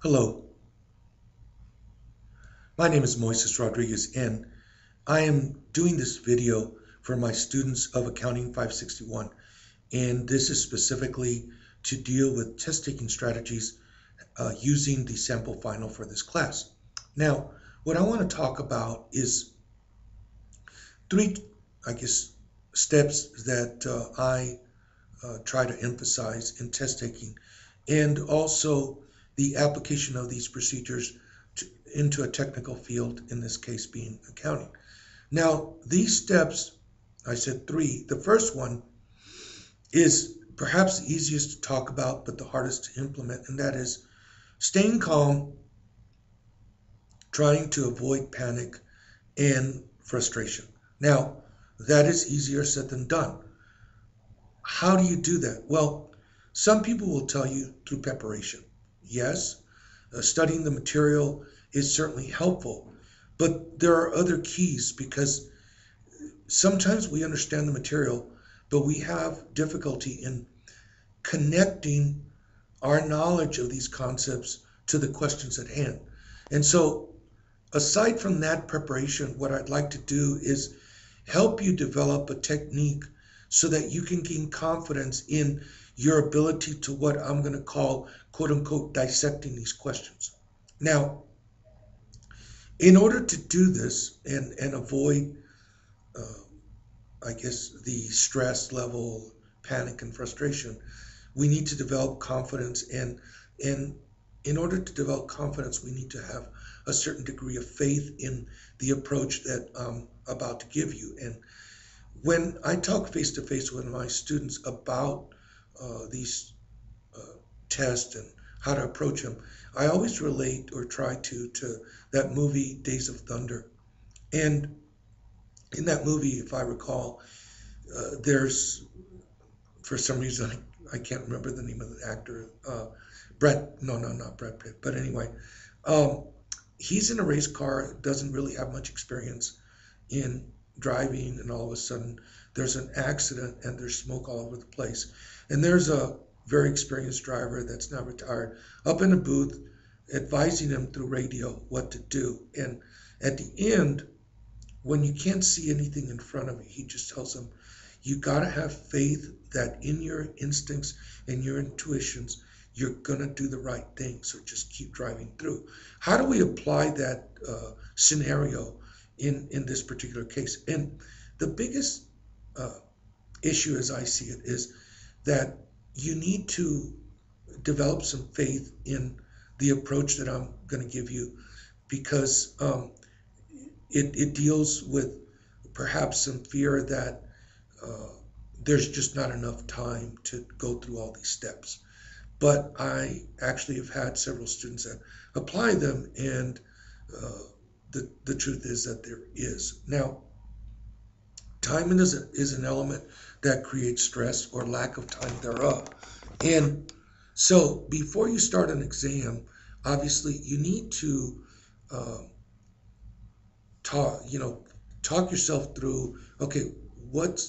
Hello, my name is Moises Rodriguez, and I am doing this video for my students of Accounting 561. And this is specifically to deal with test taking strategies using the sample final for this class. Now, what I want to talk about is three, steps that I try to emphasize in test taking, and also the application of these procedures into a technical field, in this case being accounting. Now, these steps, I said three. The first one is perhaps the easiest to talk about, but the hardest to implement, and that is staying calm, trying to avoid panic and frustration. Now, that is easier said than done. How do you do that? Well, some people will tell you through preparation. Yes, studying the material is certainly helpful, but there are other keys, because sometimes we understand the material, but we have difficulty in connecting our knowledge of these concepts to the questions at hand. And so, aside from that preparation, what I'd like to do is help you develop a technique so that you can gain confidence in your ability to what I'm going to call, quote unquote, dissecting these questions. Now, in order to do this and avoid, the stress level, panic, and frustration, we need to develop confidence. And in order to develop confidence, we need to have a certain degree of faith in the approach that I'm about to give you. And when I talk face to face with my students about these tests and how to approach them, I always relate or try to that movie Days of Thunder. And in that movie, if I recall, there's, for some reason, I can't remember the name of the actor. Not Brad Pitt, but anyway, he's in a race car, doesn't really have much experience in driving, and all of a sudden there's an accident and there's smoke all over the place. And there's a very experienced driver that's now retired up in a booth advising him through radio what to do. And at the end, when you can't see anything in front of you, he just tells him, you got to have faith that in your instincts and your intuitions, you're going to do the right thing. So just keep driving through. How do we apply that scenario in this particular case? And the biggest issue, as I see it, is that you need to develop some faith in the approach that I'm going to give you, because it deals with perhaps some fear that there's just not enough time to go through all these steps. But I actually have had several students that apply them, and the truth is that there is. Now, time is an element that creates stress or lack of time thereof. And so before you start an exam, obviously you need to talk yourself through, okay, what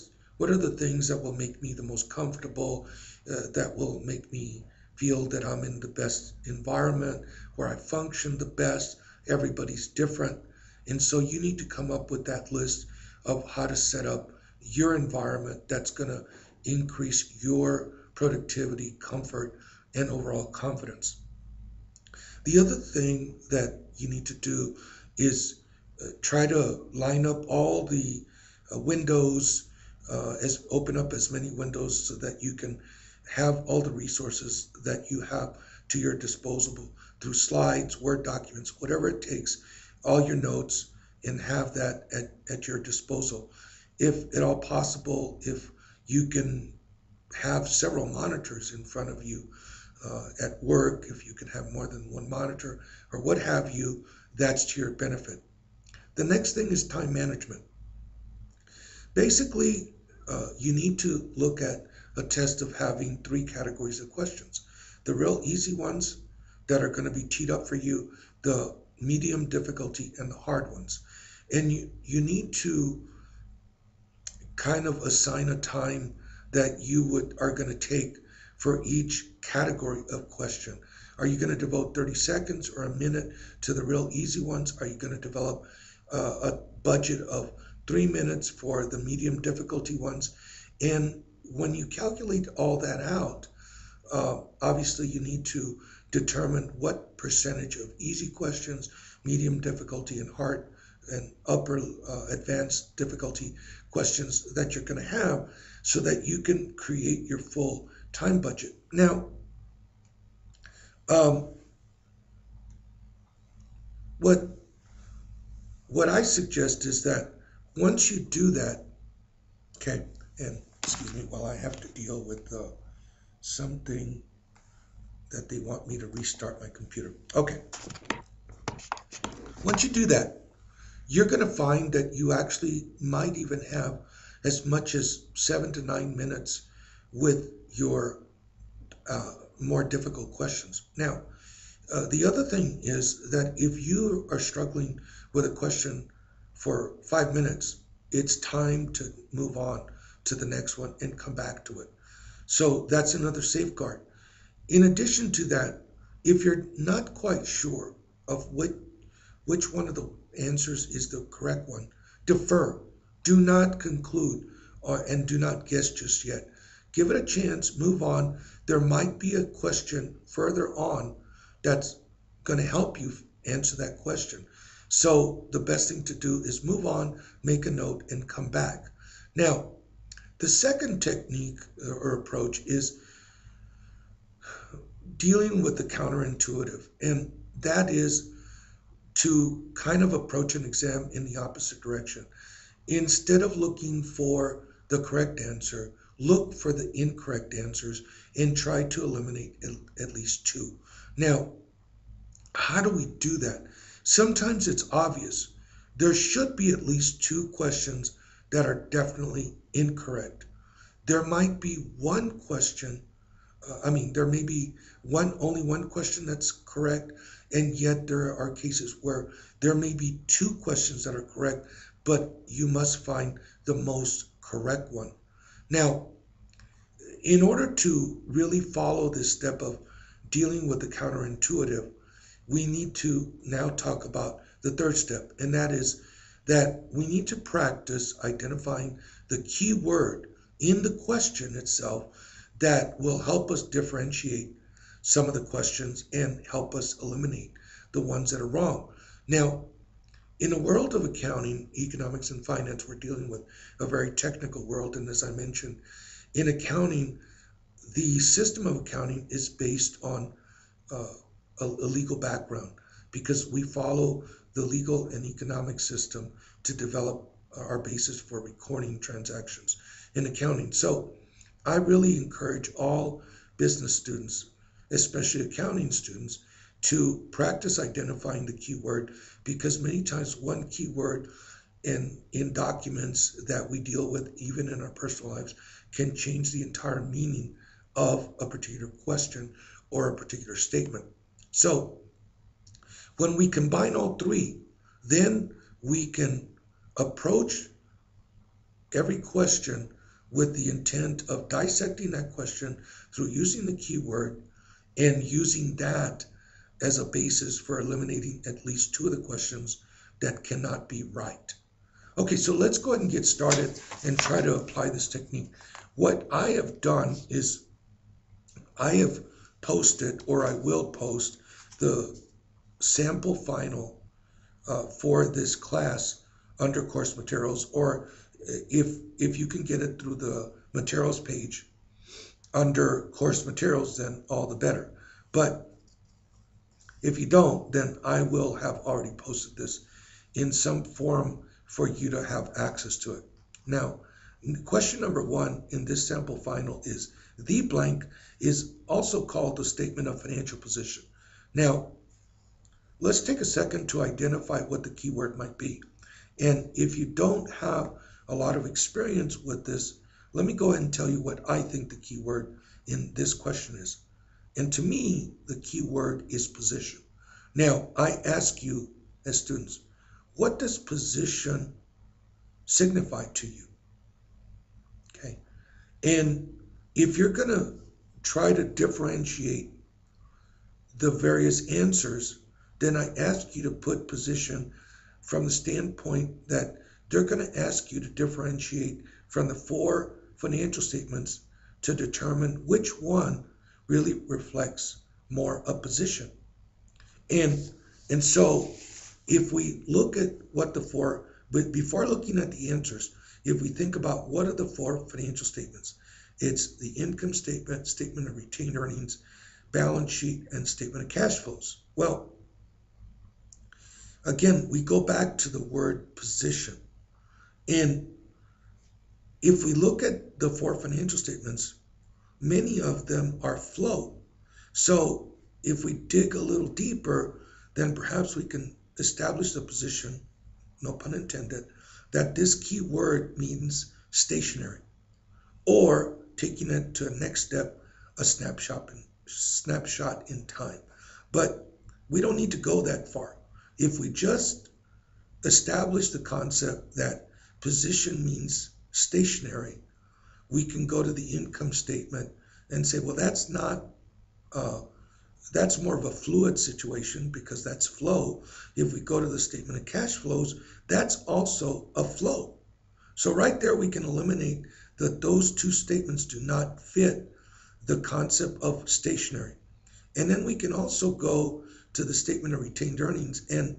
are the things that will make me the most comfortable, that will make me feel that I'm in the best environment, where I function the best. Everybody's different. And so you need to come up with that list of how to set up your environment that's going to increase your productivity, comfort, and overall confidence. The other thing that you need to do is try to line up all the windows, open up as many windows so that you can have all the resources that you have to your disposal through slides, Word documents, whatever it takes, all your notes, and have that at your disposal. If at all possible, if you can have several monitors in front of you at work, if you can have more than one monitor or what have you, that's to your benefit. The next thing is time management. Basically, you need to look at a test of having three categories of questions. The real easy ones that are going to be teed up for you, the medium difficulty, and the hard ones. And you need to kind of assign a time that you are going to take for each category of question. Are you going to devote 30 seconds or a minute to the real easy ones? Are you going to develop a budget of 3 minutes for the medium difficulty ones? And when you calculate all that out, obviously you need to determine what percentage of easy questions, medium difficulty, and hard and upper advanced difficulty questions that you're going to have so that you can create your full time budget. Now, what I suggest is that once you do that, okay, and excuse me while I have to deal with something that they want me to restart my computer. Okay, once you do that, you're going to find that you actually might even have as much as 7 to 9 minutes with your more difficult questions. Now, the other thing is that if you are struggling with a question for 5 minutes, it's time to move on to the next one and come back to it. So that's another safeguard. In addition to that, if you're not quite sure of which one of the answers is the correct one, defer. Do not conclude and do not guess just yet. Give it a chance, move on. There might be a question further on that's going to help you answer that question. So the best thing to do is move on, make a note, and come back. Now, the second technique or approach is dealing with the counterintuitive, and that is to kind of approach an exam in the opposite direction. Instead of looking for the correct answer, look for the incorrect answers and try to eliminate at least two. Now, how do we do that? Sometimes it's obvious. There should be at least two questions that are definitely incorrect. There might be one question, there may be only one question that's correct, and yet there are cases where there may be two questions that are correct, but you must find the most correct one. Now, in order to really follow this step of dealing with the counterintuitive, we need to now talk about the third step, and that is that we need to practice identifying the key word in the question itself that will help us differentiate some of the questions and help us eliminate the ones that are wrong. Now, in a world of accounting, economics, and finance, we're dealing with a very technical world, and as I mentioned, in accounting, the system of accounting is based on a legal background because we follow the legal and economic system to develop our basis for recording transactions in accounting. So I really encourage all business students, especially accounting students, to practice identifying the keyword, because many times one keyword in documents that we deal with, even in our personal lives, can change the entire meaning of a particular question or a particular statement. So when we combine all three, then we can approach every question with the intent of dissecting that question through using the keyword and using that as a basis for eliminating at least two of the questions that cannot be right. Okay, so let's go ahead and get started and try to apply this technique. What I have done is I have posted, or I will post, the sample final for this class under course materials, or if you can get it through the materials page under course materials, then all the better. But if you don't, then I will have already posted this in some form for you to have access to it. Now, question number 1 in this sample final is the blank is also called the statement of financial position. Now, let's take a second to identify what the keyword might be. And if you don't have a lot of experience with this, let me go ahead and tell you what I think the keyword in this question is. And to me, the keyword is position. Now, I ask you as students, what does position signify to you? Okay. And if you're going to try to differentiate the various answers, then I ask you to put position from the standpoint that they're going to ask you to differentiate from the four financial statements to determine which one really reflects more a position. And so if we look at what the four, but before looking at the answers, if we think about what are the four financial statements, it's the income statement, statement of retained earnings, balance sheet, and statement of cash flows. Well, again, we go back to the word position. And if we look at the four financial statements, many of them are flow. So if we dig a little deeper, then perhaps we can establish the position, no pun intended, that this key word means stationary, or taking it to a next step, a snapshot in time. But we don't need to go that far. If we just establish the concept that position means stationary, we can go to the income statement and say, well, that's not, that's more of a fluid situation because that's flow. If we go to the statement of cash flows, that's also a flow. So right there, we can eliminate that those two statements do not fit the concept of stationary. And then we can also go to the statement of retained earnings. And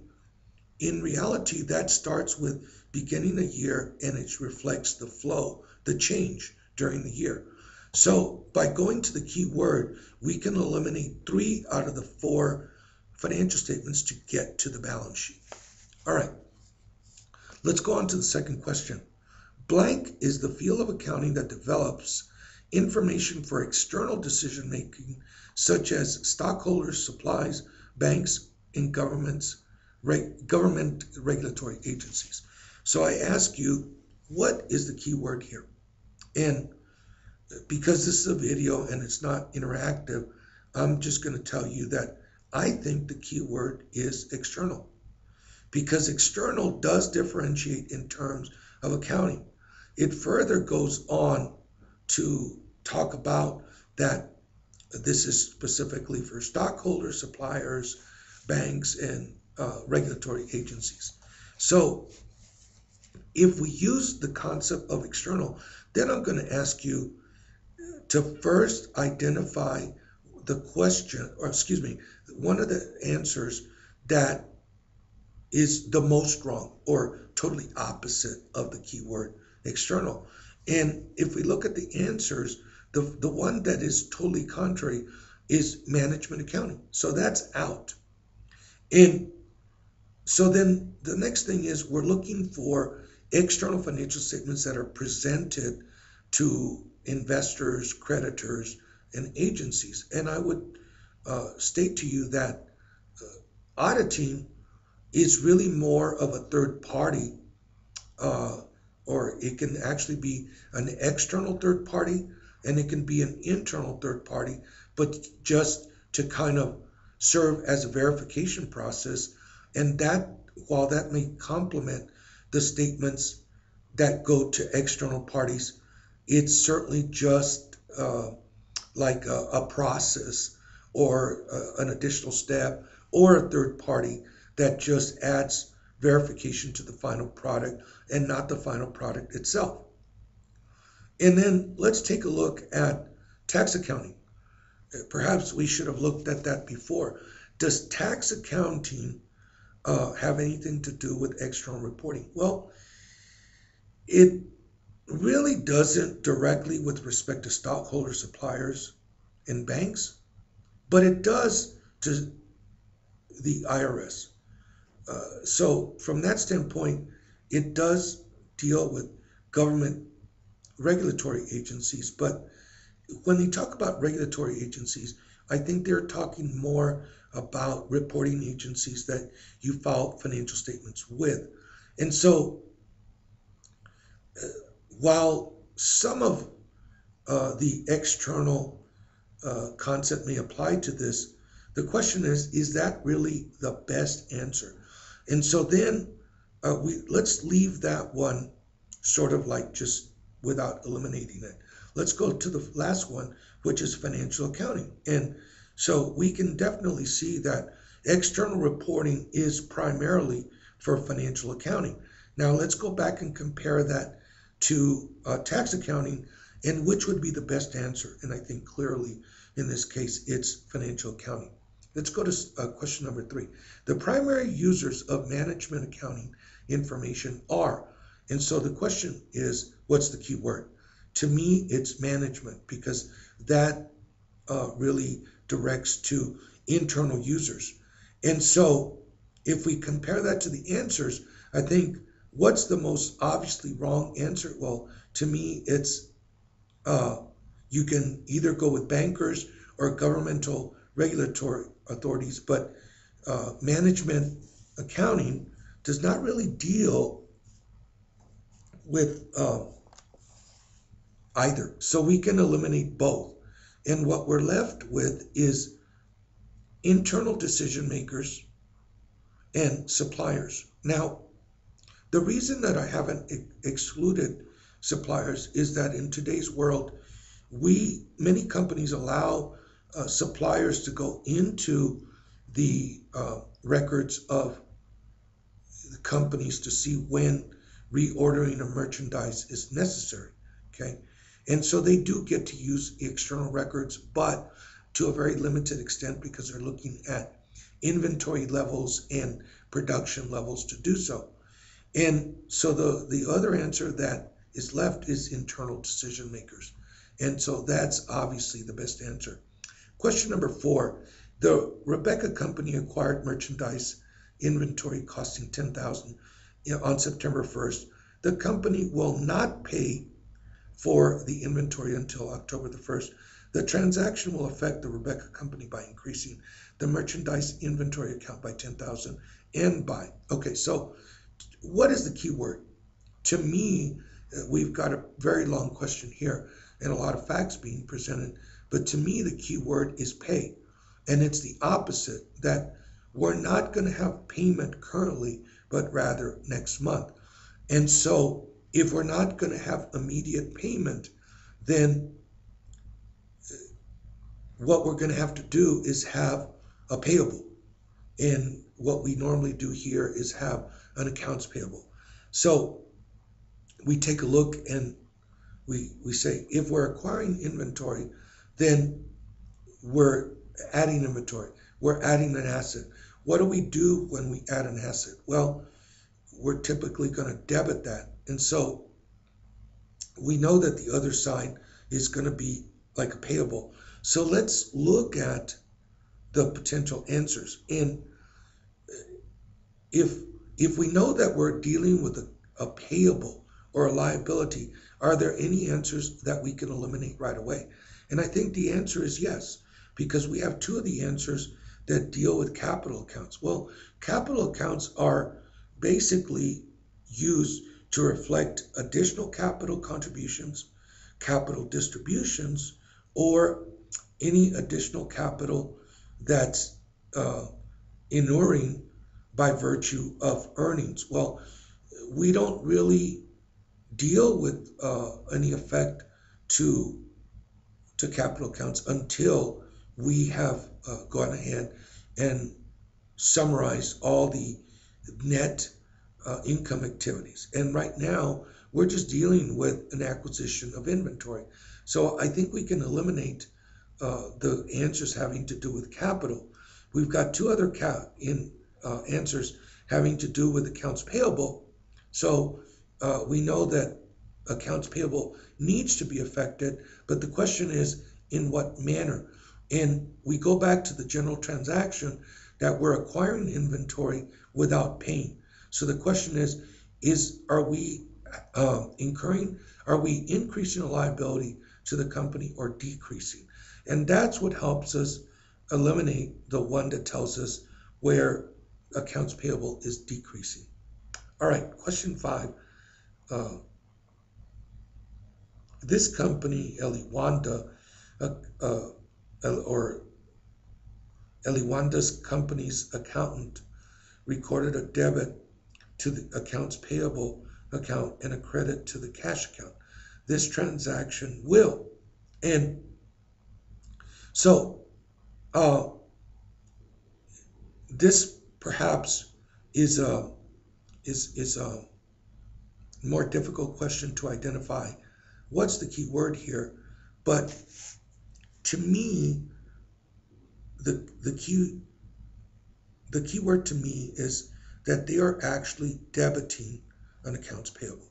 in reality, that starts with beginning a year and it reflects the flow, the change during the year. So by going to the key word, we can eliminate 3 out of the 4 financial statements to get to the balance sheet. All right, let's go on to the second question. Blank is the field of accounting that develops information for external decision making, such as stockholders, suppliers, banks, and government regulatory agencies. So I ask you, what is the key word here? And because this is a video and it's not interactive, I'm just going to tell you that I think the key word is external, because external does differentiate in terms of accounting. It further goes on to talk about that this is specifically for stockholders, suppliers, banks, and regulatory agencies. So if we use the concept of external, then I'm going to ask you to first identify the question, or excuse me, one of the answers that is the most wrong or totally opposite of the keyword external. And if we look at the answers, the one that is totally contrary is management accounting. So that's out. And so then the next thing is we're looking for external financial statements that are presented to investors, creditors, and agencies. And I would state to you that auditing is really more of a third party, or it can actually be an external third party, and it can be an internal third party, but just to kind of serve as a verification process. And that, while that may complement the statements that go to external parties, it's certainly just like a process or an additional step or a third party that just adds verification to the final product and not the final product itself. And then let's take a look at tax accounting. Perhaps we should have looked at that before. Does tax accounting have anything to do with external reporting? Well, it really doesn't directly with respect to stockholders, suppliers, and banks, but it does to the IRS. So from that standpoint, it does deal with government regulatory agencies. But when they talk about regulatory agencies, I think they're talking more about reporting agencies that you file financial statements with. And so while some of the external concept may apply to this, the question is that really the best answer? And so then let's leave that one sort of like just without eliminating it. Let's go to the last one, which is financial accounting. And So we can definitely see that external reporting is primarily for financial accounting. Now let's go back and compare that to tax accounting, and which would be the best answer. And I think clearly in this case it's financial accounting. Let's go to question number 3. The primary users of management accounting information are, and so the question is, what's the key word? To me, it's management, because that really directs to internal users. And so if we compare that to the answers, I think what's the most obviously wrong answer? Well, to me, it's you can either go with bankers or governmental regulatory authorities, but management accounting does not really deal with either. So we can eliminate both. And what we're left with is internal decision makers and suppliers. Now, the reason that I haven't excluded suppliers is that in today's world, many companies allow suppliers to go into the records of the companies to see when reordering of merchandise is necessary. Okay, and so they do get to use external records, but to a very limited extent, because they're looking at inventory levels and production levels to do so. And so the other answer that is left is internal decision makers. And so that's obviously the best answer. Question number 4. The Rebecca Company acquired merchandise inventory costing $10,000 on September 1st. The company will not pay for the inventory until October the 1st. The transaction will affect the Rebecca Company by increasing the merchandise inventory account by $10,000 and by, okay, so what is the key word? To me, we've got a very long question here and a lot of facts being presented, but to me the key word is pay. And it's the opposite, that we're not going to have payment currently, but rather next month. And so if we're not going to have immediate payment, then what we're going to have to do is have a payable. And what we normally do here is have an accounts payable. So we take a look and we say, if we're acquiring inventory, then we're adding inventory. We're adding an asset. What do we do when we add an asset? Well, we're typically going to debit that. And so we know that the other side is going to be like a payable. So let's look at the potential answers. And if we know that we're dealing with a payable or a liability, are there any answers that we can eliminate right away? And I think the answer is yes, because we have 2 of the answers that deal with capital accounts. Well, capital accounts are basically used to reflect additional capital contributions, capital distributions, or any additional capital that's inuring by virtue of earnings. Well, we don't really deal with any effect to capital accounts until we have gone ahead and summarized all the net income activities. And right now, we're just dealing with an acquisition of inventory. So I think we can eliminate the answers having to do with capital. We've got 2 other answers having to do with accounts payable. So we know that accounts payable needs to be affected, but the question is, in what manner? And we go back to the general transaction that we're acquiring inventory without paying. So the question is are we increasing a liability to the company or decreasing? And that's what helps us eliminate the one that tells us where accounts payable is decreasing. All right, question 5. This company, Eliwanda, or Eliwanda's company's accountant recorded a debit to the accounts payable account and a credit to the cash account. This transaction will. And so Uh, this perhaps is a more difficult question to identify. What's the key word here? But to me, the the key the key word to me is that they are actually debiting an accounts payable.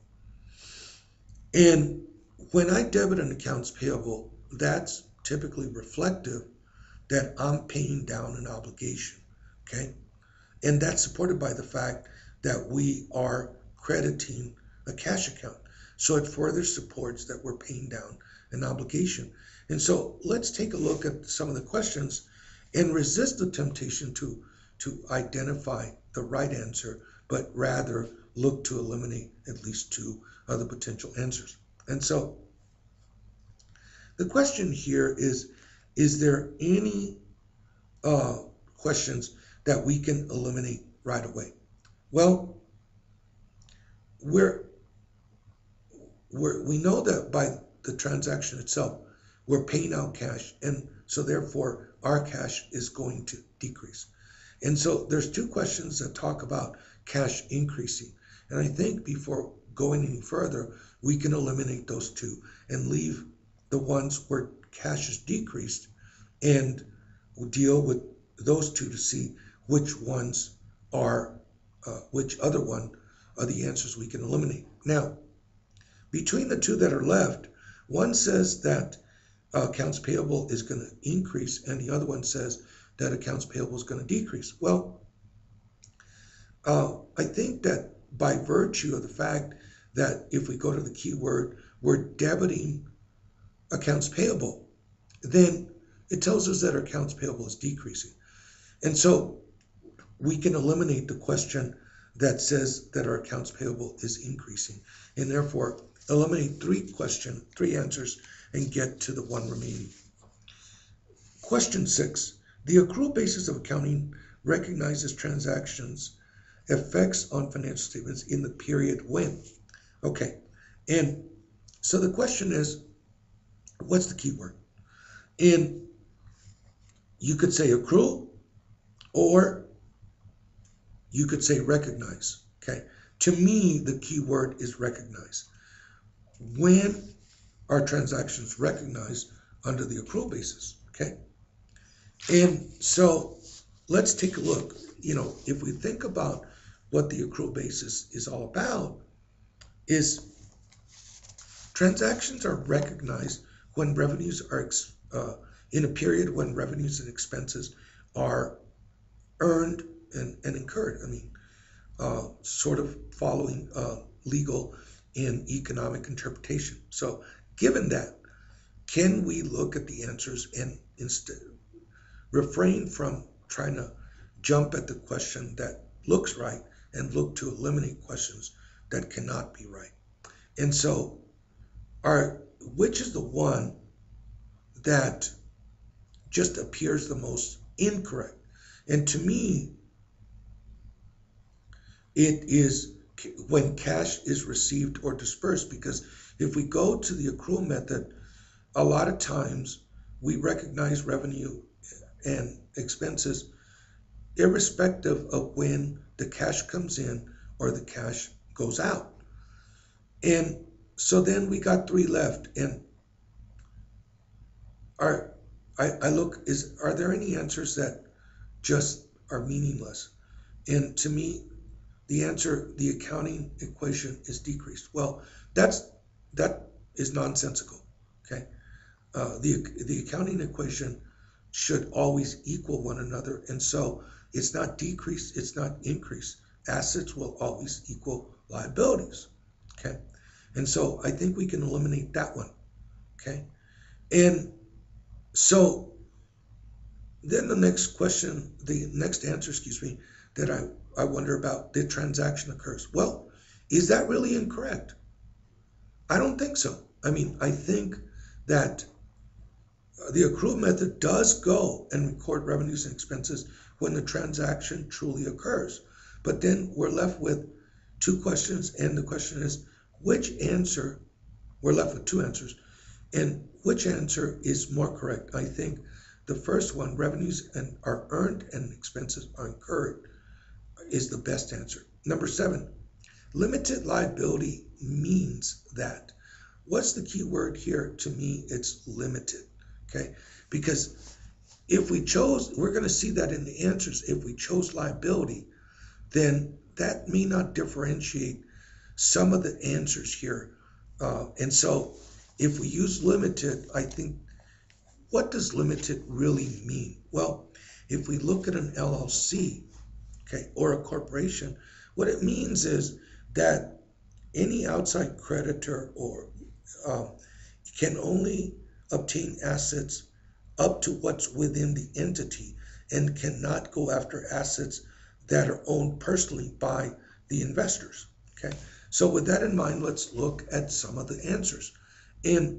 And when I debit an accounts payable, that's typically reflective that I'm paying down an obligation. Okay. And that's supported by the fact that we are crediting a cash account. So it further supports that we're paying down an obligation. And so let's take a look at some of the questions and resist the temptation to identify the right answer, but rather look to eliminate at least two other potential answers. And so the question here is there any questions that we can eliminate right away? Well, we know that by the transaction itself, we're paying out cash, and so therefore our cash is going to decrease. And so there's two questions that talk about cash increasing. And I think before going any further, we can eliminate those two and leave the ones where cash is decreased and deal with those two to see which other one are the answers we can eliminate. Now, between the two that are left, one says that accounts payable is going to increase, and the other one says that accounts payable is going to decrease. Well, I think that by virtue of the fact that if we go to the keyword, we're debiting accounts payable, then it tells us that our accounts payable is decreasing. And so we can eliminate the question that says that our accounts payable is increasing, and therefore eliminate three answers, and get to the one remaining. Question 6. The accrual basis of accounting recognizes transactions effects on financial statements in the period when. Okay, and so the question is, what's the keyword? And you could say accrue, or you could say recognize. Okay, to me, the keyword is recognize. When are transactions recognized under the accrual basis? Okay, and so let's take a look. If we think about what the accrual basis is all about, is transactions are recognized when revenues are in a period when revenues and expenses are earned and incurred. I mean, sort of following legal and economic interpretation. So given that, can we look at the answers and instead refrain from trying to jump at the question that looks right and look to eliminate questions that cannot be right? And so which is the one that just appears the most incorrect? And to me, it is when cash is received or dispersed, because if we go to the accrual method, a lot of times we recognize revenue and expenses irrespective of when the cash comes in or the cash goes out. And so then we got 3 left, and are there any answers that just are meaningless? And to me, the answer, the accounting equation, is decreased. Well, that is nonsensical. Okay, the accounting equation should always equal one another, and so it's not decrease, it's not increase. Assets will always equal liabilities. Okay, and so I think we can eliminate that one. Okay, and so then the next answer, that I wonder about, the transaction occurs. Well, is that really incorrect? I don't think so. I mean, I think that the accrual method does go and record revenues and expenses when the transaction truly occurs. But then we're left with 2 questions, and the question is, we're left with 2 answers, and which answer is more correct? I think The first one, revenues are earned and expenses are incurred, is the best answer. Number 7, limited liability means that. What's the key word here? To me, it's limited, okay? Because if we chose, we're going to see that in the answers, if we chose liability, then that may not differentiate some of the answers here. And so if we use limited, I think, what does limited really mean? Well, if we look at an LLC, okay, or a corporation, what it means is that any outside creditor or can only obtain assets up to what's within the entity and cannot go after assets that are owned personally by the investors. Okay, so with that in mind, let's look at some of the answers. Okay,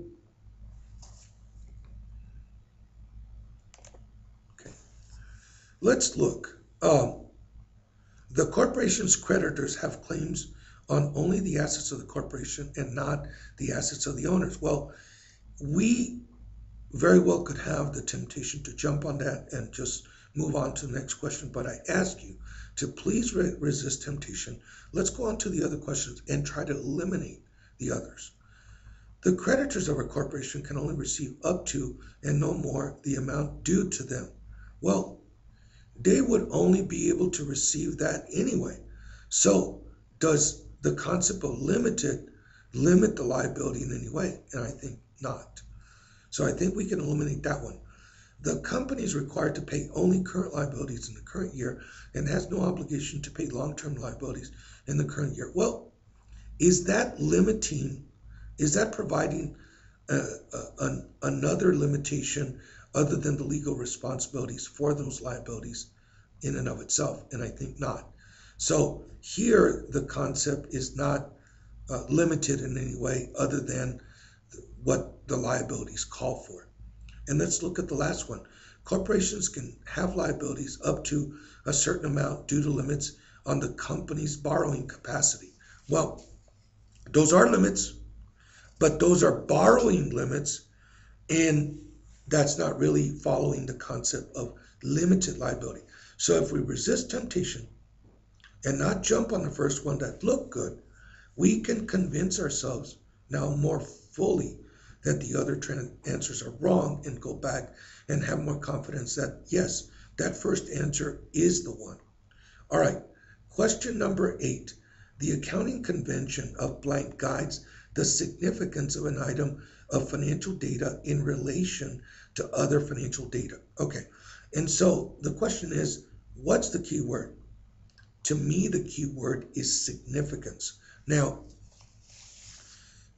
let's look. The corporation's creditors have claims on only the assets of the corporation and not the assets of the owners. Well, we very well could have the temptation to jump on that and just move on to the next question, but I ask you to please resist temptation. Let's go on to the other questions and try to eliminate the others. The creditors of a corporation can only receive up to and no more the amount due to them. Well, they would only be able to receive that anyway. So does the concept of limited limit the liability in any way? And I think not. So I think we can eliminate that one. The company is required to pay only current liabilities in the current year and has no obligation to pay long-term liabilities in the current year. Well, is that limiting, is that providing another limitation other than the legal responsibilities for those liabilities in and of itself? And I think not. So here the concept is not limited in any way other than what the liabilities call for. And let's look at the last one. Corporations can have liabilities up to a certain amount due to limits on the company's borrowing capacity. Well, those are limits, but those are borrowing limits, and that's not really following the concept of limited liability. So if we resist temptation and not jump on the first one that looked good, we can convince ourselves now more fully that the other answers are wrong and go back and have more confidence that, yes, that first answer is the one. All right, question number 8. The accounting convention of blank guides the significance of an item of financial data in relation to other financial data. Okay, and so the question is, what's the key word? To me, the key word is significance. Now,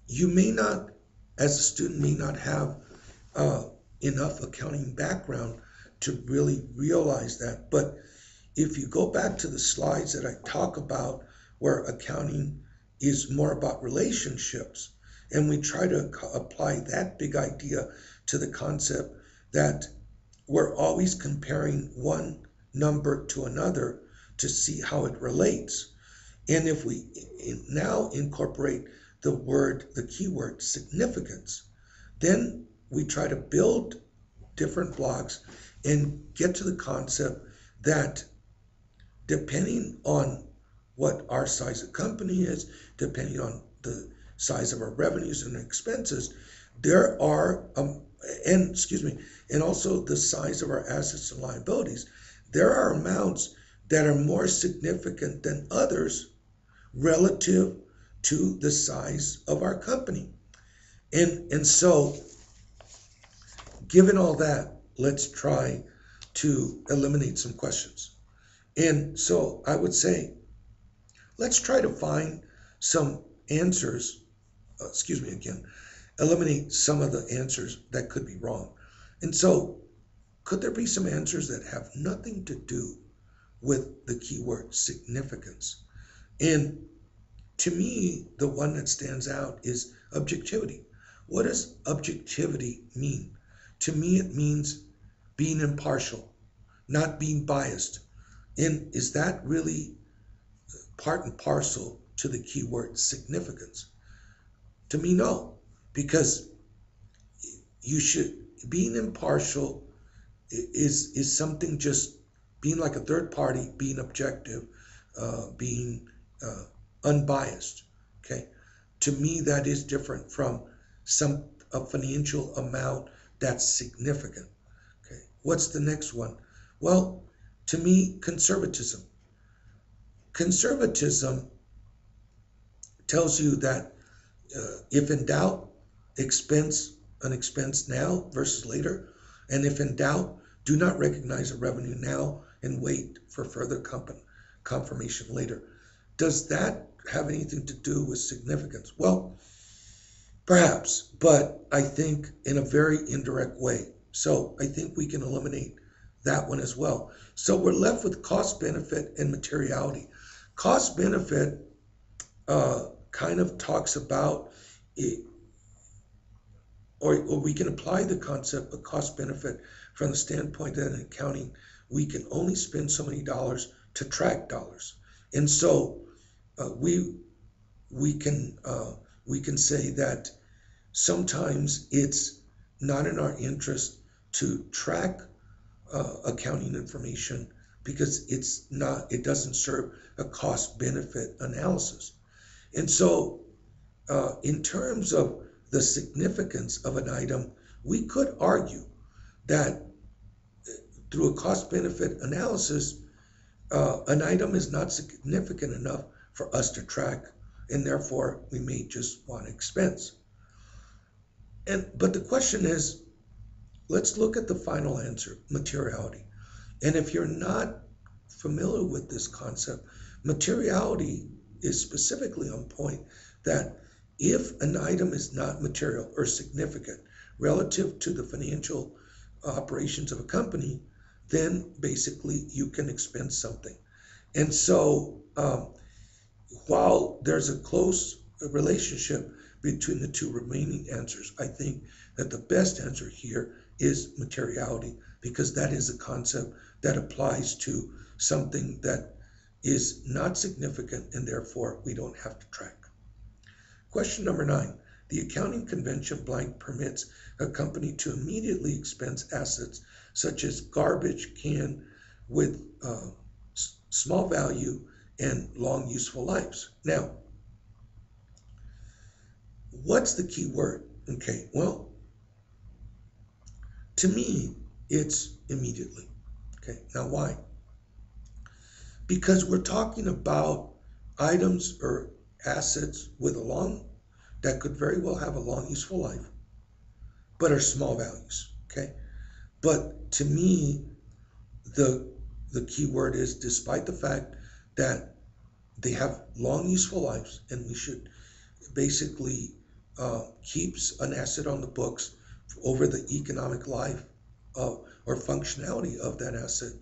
you may not, as a student, may not have enough accounting background to really realize that. But if you go back to the slides that I talk about where accounting is more about relationships, and we try to apply that big idea to the concept that we're always comparing one number to another to see how it relates. And if we now incorporate the keyword significance, then we try to build different blocks and get to the concept that depending on what our size of company is, depending on the size of our revenues and expenses, there are, and also the size of our assets and liabilities, there are amounts that are more significant than others relative to the size of our company. And so, given all that, let's try to eliminate some questions. And so I would say, let's try to find some answers, eliminate some of the answers that could be wrong. And so, could there be some answers that have nothing to do with the keyword significance? And to me, the one that stands out is objectivity. What does objectivity mean? To me, it means being impartial, not being biased. And is that really part and parcel to the keyword significance? To me, no, because being impartial is something just being like a third party, being objective, being unbiased. Okay, to me that is different from a financial amount that's significant. Okay, what's the next one? Well, to me, conservatism. Conservatism tells you that if in doubt, expense an expense now versus later, and if in doubt, do not recognize a revenue now and wait for further confirmation later. Does that have anything to do with significance? Well, perhaps, but I think in a very indirect way. So I think we can eliminate that one as well. So we're left with cost benefit and materiality. Cost benefit kind of talks about it, or we can apply the concept of cost benefit from the standpoint that in accounting we can only spend so many dollars to track dollars, and so we can say that sometimes it's not in our interest to track accounting information because it doesn't serve a cost benefit analysis. And so in terms of the significance of an item, we could argue that through a cost benefit analysis, an item is not significant enough for us to track, and therefore we may just want expense. But the question is, let's look at the final answer, materiality. And if you're not familiar with this concept, materiality is specifically on point that if an item is not material or significant relative to the financial operations of a company, then basically you can expense something. And so while there's a close relationship between the two remaining answers, I think that the best answer here is materiality, because that is a concept that applies to something that is not significant and therefore we don't have to track. Question number 9. The accounting convention blank permits a company to immediately expense assets such as garbage can with small value and long useful lives. Now, what's the key word? Okay, well, to me, it's immediately. Okay, now why? Because we're talking about items or assets that could very well have a long useful life, but are small values. Okay, but to me, the key word is despite the fact that they have long useful lives, and we should basically keeps an asset on the books over the economic life or functionality of that asset,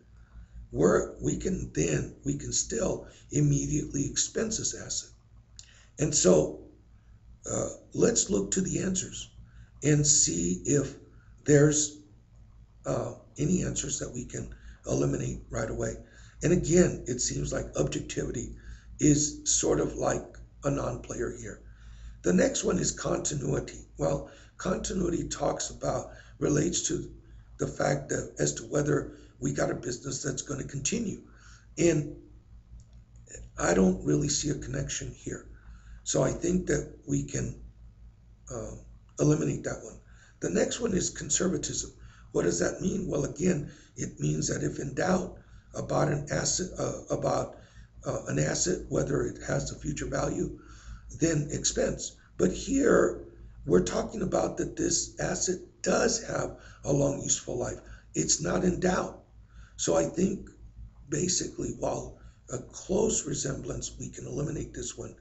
we can still immediately expense this asset. And so let's look to the answers and see if there's any answers that we can eliminate right away. And again, it seems like objectivity is sort of like a non-player here. The next one is continuity. Well, continuity relates to the fact that as to whether we got a business that's going to continue. And I don't really see a connection here. So I think that we can eliminate that one. The next one is conservatism. What does that mean? Well, again, it means that if in doubt about an asset, whether it has a future value, then expense. But here we're talking about that this asset does have a long useful life. It's not in doubt. So I think basically, while a close resemblance, we can eliminate this one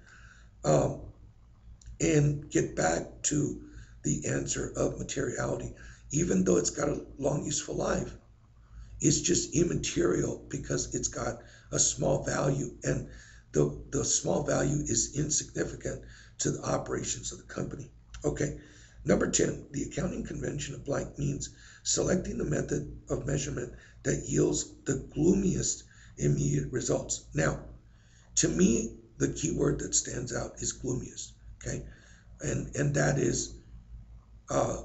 and get back to the answer of materiality. Even though it's got a long useful life, it's just immaterial because it's got a small value, and the small value is insignificant to the operations of the company. Okay, number 10, the accounting convention of blank means selecting the method of measurement that yields the gloomiest immediate results. Now, to me, the key word that stands out is gloomiest, okay? And that is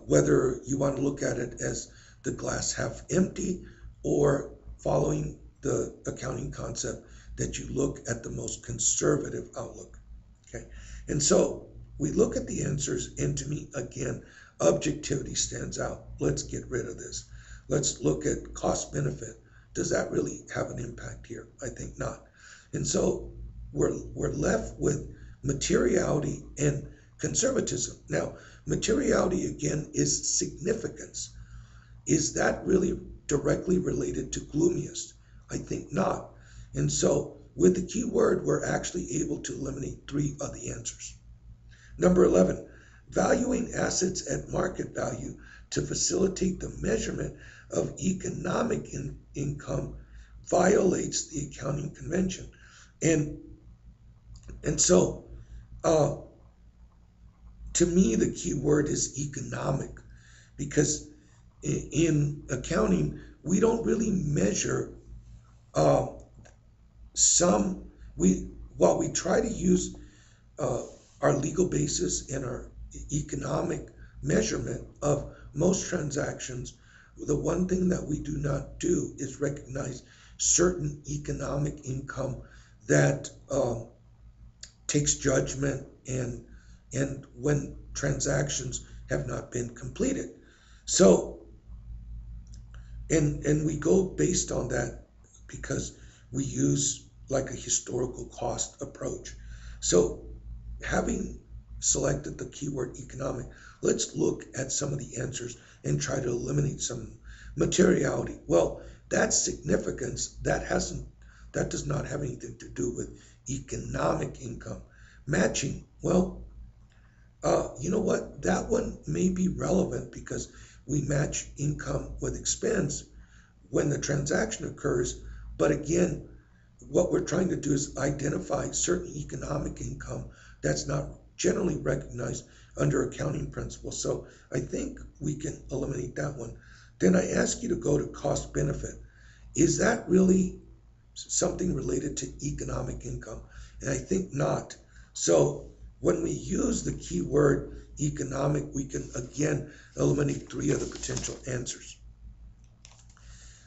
whether you want to look at it as the glass half empty, or following the accounting concept that you look at the most conservative outlook. Okay, and so we look at the answers, and to me, again, objectivity stands out. Let's get rid of this. Let's look at cost benefit. Does that really have an impact here? I think not. And so we're left with materiality and conservatism. Now, materiality again is significance. Is that really directly related to gloomiest? I think not. And so with the keyword, we're actually able to eliminate 3 of the answers. Number 11, valuing assets at market value to facilitate the measurement of economic income violates the accounting convention. And so to me, the key word is economic, because in accounting, we don't really measure while we try to use our legal basis and our economic measurement of most transactions, the one thing that we do not do is recognize certain economic income that takes judgment and when transactions have not been completed. So, and we go based on that because we use like a historical cost approach. So having selected the keyword economic, let's look at some of the answers and try to eliminate some materiality. Well, that's significance. That does not have anything to do with economic income. Matching, well, you know what? That one may be relevant because we match income with expense when the transaction occurs. But again, what we're trying to do is identify certain economic income that's not generally recognized under accounting principles. So I think we can eliminate that one. Then I ask you to go to cost benefit. Is that really something related to economic income? And I think not. So when we use the keyword economic, we can again eliminate 3 of the potential answers.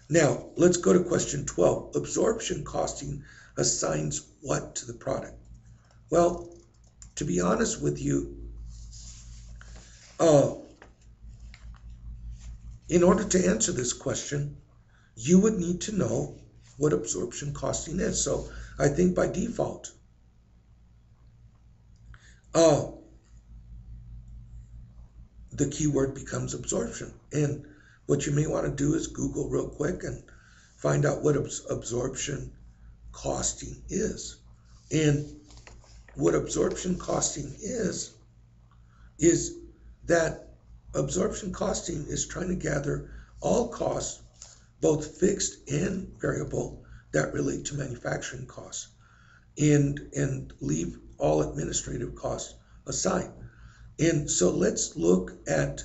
Now, let's go to question 12. Absorption costing assigns what to the product? Well, to be honest with you, in order to answer this question, you would need to know what absorption costing is. So I think by default, the keyword becomes absorption. And what you may want to do is Google real quick and find out what absorption costing is. And what absorption costing is that absorption costing is trying to gather all costs, both fixed and variable, that relate to manufacturing costs, and leave all administrative costs aside. And so let's look at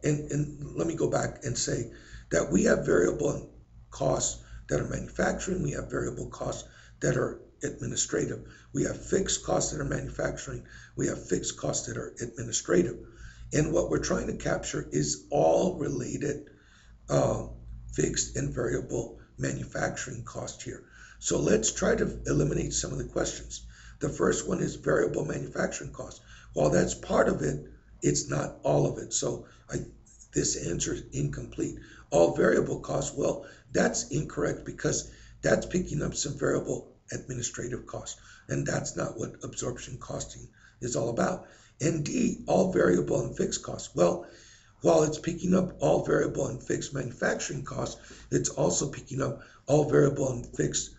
and let me go back and say that we have variable costs that are manufacturing, we have variable costs that are administrative, we have fixed costs that are manufacturing, we have fixed costs that are administrative. And what we're trying to capture is all related fixed and variable manufacturing cost here. So let's try to eliminate some of the questions. The first one is variable manufacturing cost. While that's part of it, it's not all of it. So this answer is incomplete. All variable costs, well, that's incorrect because that's picking up some variable administrative costs, and that's not what absorption costing is all about. And D, all variable and fixed costs. Well, while it's picking up all variable and fixed manufacturing costs, it's also picking up all variable and fixed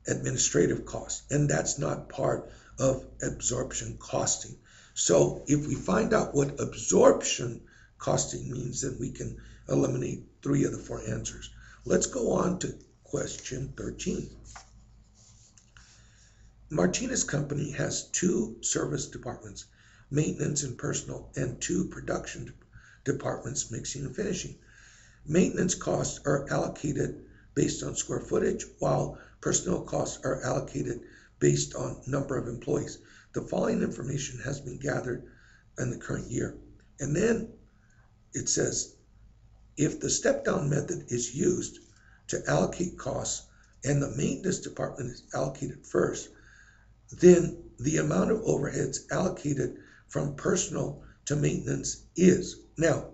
administrative costs, and that's not part of absorption costing. So if we find out what absorption costing means, then we can eliminate 3 of the 4 answers. Let's go on to question 13. Martinez Company has 2 service departments, maintenance and personal, and 2 production departments, mixing and finishing. Maintenance costs are allocated based on square footage, while personnel costs are allocated based on number of employees. The following information has been gathered in the current year. And then it says if the step-down method is used to allocate costs and the maintenance department is allocated first, then the amount of overheads allocated from personnel to maintenance is. Now,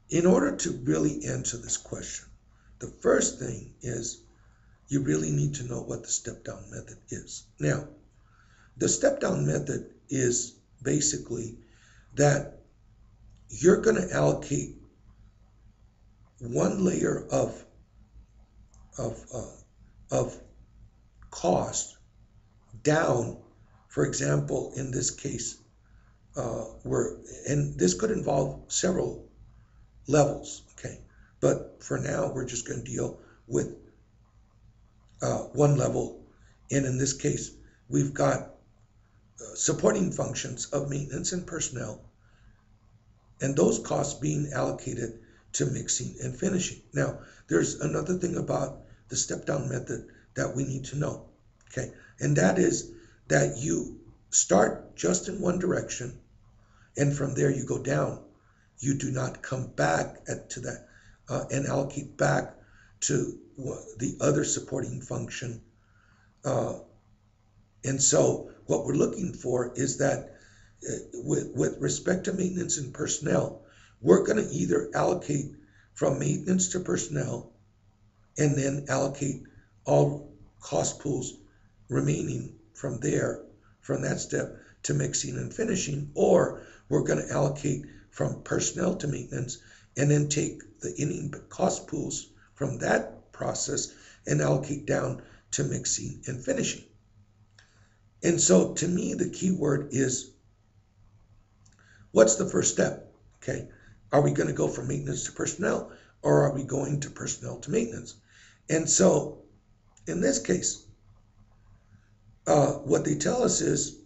in order to really answer this question, the first thing is you really need to know what the step-down method is. Now, the step-down method is basically that you're going to allocate one layer of cost down. For example, in this case, and this could involve several levels, okay? But for now, we're just going to deal with one level. And in this case, we've got supporting functions of maintenance and personnel, and those costs being allocated to mixing and finishing. Now, there's another thing about the step-down method that we need to know, okay? And that is that you start just in one direction, and from there you go down. You do not come back to that and allocate back to the other supporting function. And so what we're looking for is that with respect to maintenance and personnel, we're going to either allocate from maintenance to personnel and then allocate all cost pools remaining from there, from that step, to mixing and finishing, or we're going to allocate from personnel to maintenance and then take the ending cost pools from that process and allocate down to mixing and finishing. And so to me, the key word is, what's the first step? Okay, are we going to go from maintenance to personnel, or are we going to personnel to maintenance? And so in this case, what they tell us is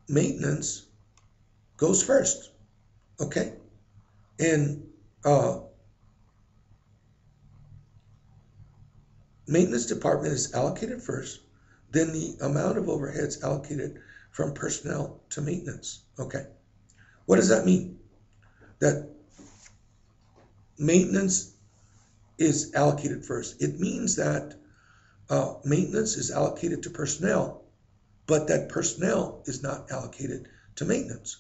maintenance goes first, okay? And maintenance department is allocated first, then the amount of overheads allocated from personnel to maintenance, okay? What does that mean? That maintenance is allocated first. It means that maintenance is allocated to personnel, but that personnel is not allocated to maintenance.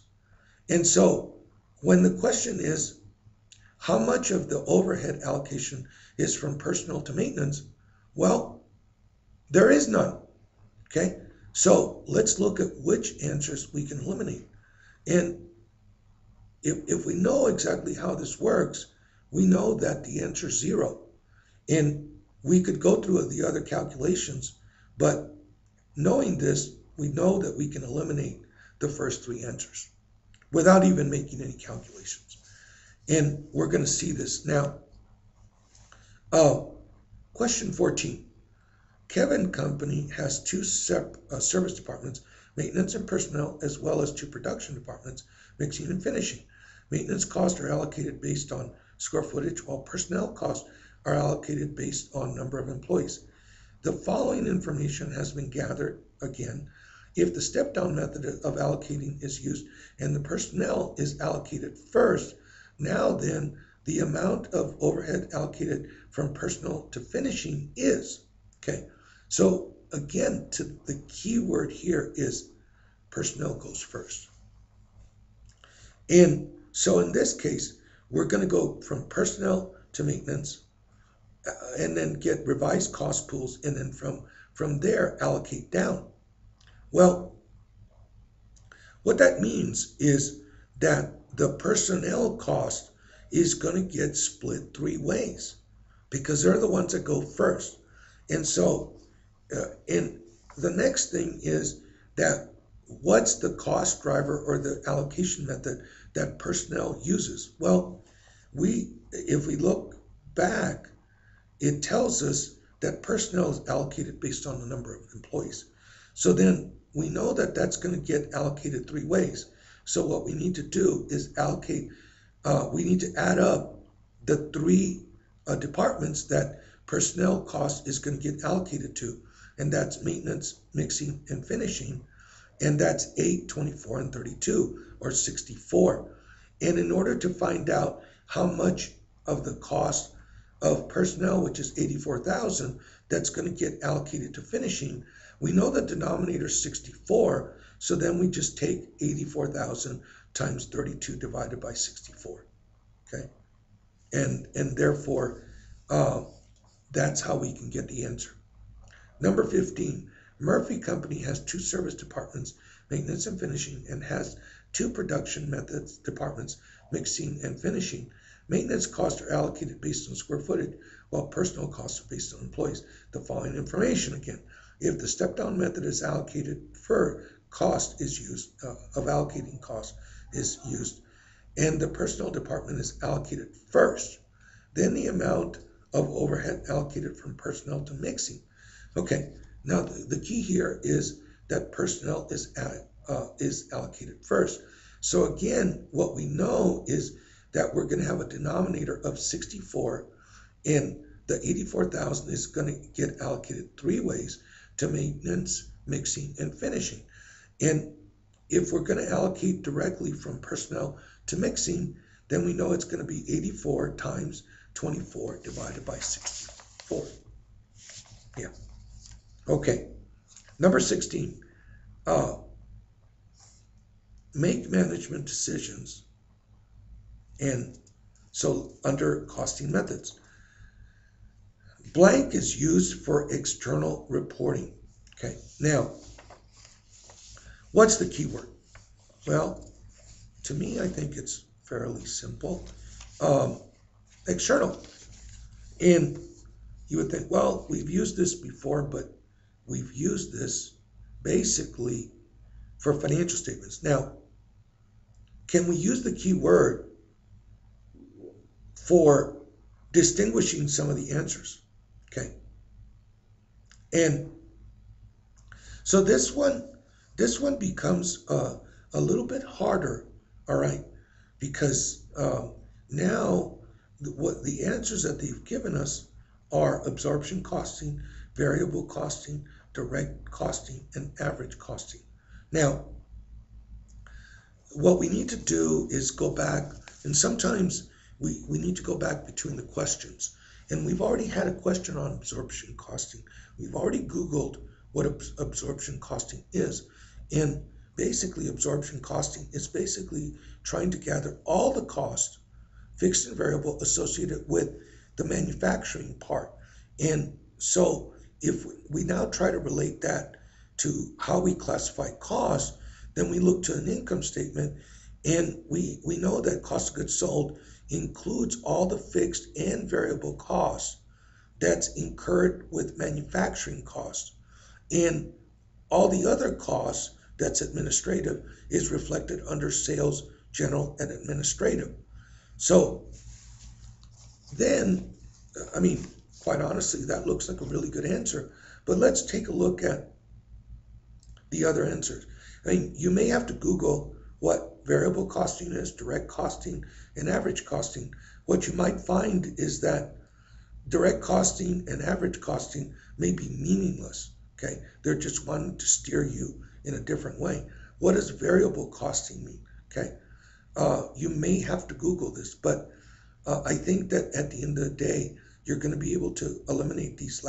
And so when the question is, how much of the overhead allocation is from personnel to maintenance? Well, there is none, okay? So let's look at which answers we can eliminate. And if we know exactly how this works, we know that the answer is 0. And we could go through the other calculations, but knowing this, we know that we can eliminate the first 3 answers without even making any calculations. And we're going to see this now. Question 14. Kevin Company has 2 service departments, maintenance and personnel, as well as 2 production departments, mixing and finishing. Maintenance costs are allocated based on square footage, while personnel costs are allocated based on number of employees. The following information has been gathered again. If the step-down method of allocating is used and the personnel is allocated first, now then the amount of overhead allocated from personnel to finishing is, okay? So again, the key word here is personnel goes first. And so in this case, we're going to go from personnel to maintenance, and then get revised cost pools, and then from there allocate down. Well, what that means is that the personnel cost is going to get split 3 ways because they're the ones that go first. And so and the next thing is that what's the cost driver or the allocation method that personnel uses? Well, if we look back, it tells us that personnel is allocated based on the number of employees. So then we know that that's going to get allocated 3 ways. So what we need to do is allocate, we need to add up the 3 departments that personnel cost is going to get allocated to, and that's maintenance, mixing, and finishing. and that's 8, 24, and 32, or 64. And in order to find out how much of the cost of personnel, which is 84,000, that's going to get allocated to finishing, we know the denominator is 64, so then we just take 84,000 times 32 divided by 64. Okay, and therefore that's how we can get the answer. Number 15, Murphy Company has 2 service departments, maintenance and finishing, and has 2 production methods departments, mixing and finishing. Maintenance costs are allocated based on square footage, while personnel costs are based on employees. The following information again: if the step-down method is allocated for cost is used, of allocating cost is used, and the personnel department is allocated first, then the amount of overhead allocated from personnel to mixing. Okay, now the key here is that personnel is allocated first. So again, what we know is that we're going to have a denominator of 64, and the 84,000 is going to get allocated 3 ways: to maintenance, mixing, and finishing. And if we're going to allocate directly from personnel to mixing, then we know it's going to be 84 times 24 divided by 64. Yeah. Okay. Number 16. Make management decisions. And so under costing methods, blank is used for external reporting. Okay. Now, what's the key word? Well, to me, I think it's fairly simple. External. And you would think, well, we've used this before, but we've used this basically for financial statements. Now, can we use the key word for distinguishing some of the answers? Okay. And so this one becomes a little bit harder, all right, because now what the answers that they've given us are absorption costing, variable costing, direct costing, and average costing. Now, what we need to do is go back, and sometimes we need to go back between the questions. And we've already had a question on absorption costing. We've already Googled what absorption costing is. And basically, absorption costing is basically trying to gather all the cost, fixed and variable, associated with the manufacturing part. And so if we now try to relate that to how we classify cost, then we look to an income statement, and we know that cost of goods sold includes all the fixed and variable costs that's incurred with manufacturing costs. And all the other costs that's administrative is reflected under sales, general, and administrative. So then, I mean, quite honestly, that looks like a really good answer. But let's take a look at the other answers. I mean, you may have to Google what variable costing is, direct costing, and average costing. What you might find is that direct costing and average costing may be meaningless. Okay, they're just wanting to steer you in a different way. What does variable costing mean? Okay, you may have to Google this, but I think that at the end of the day, you're going to be able to eliminate these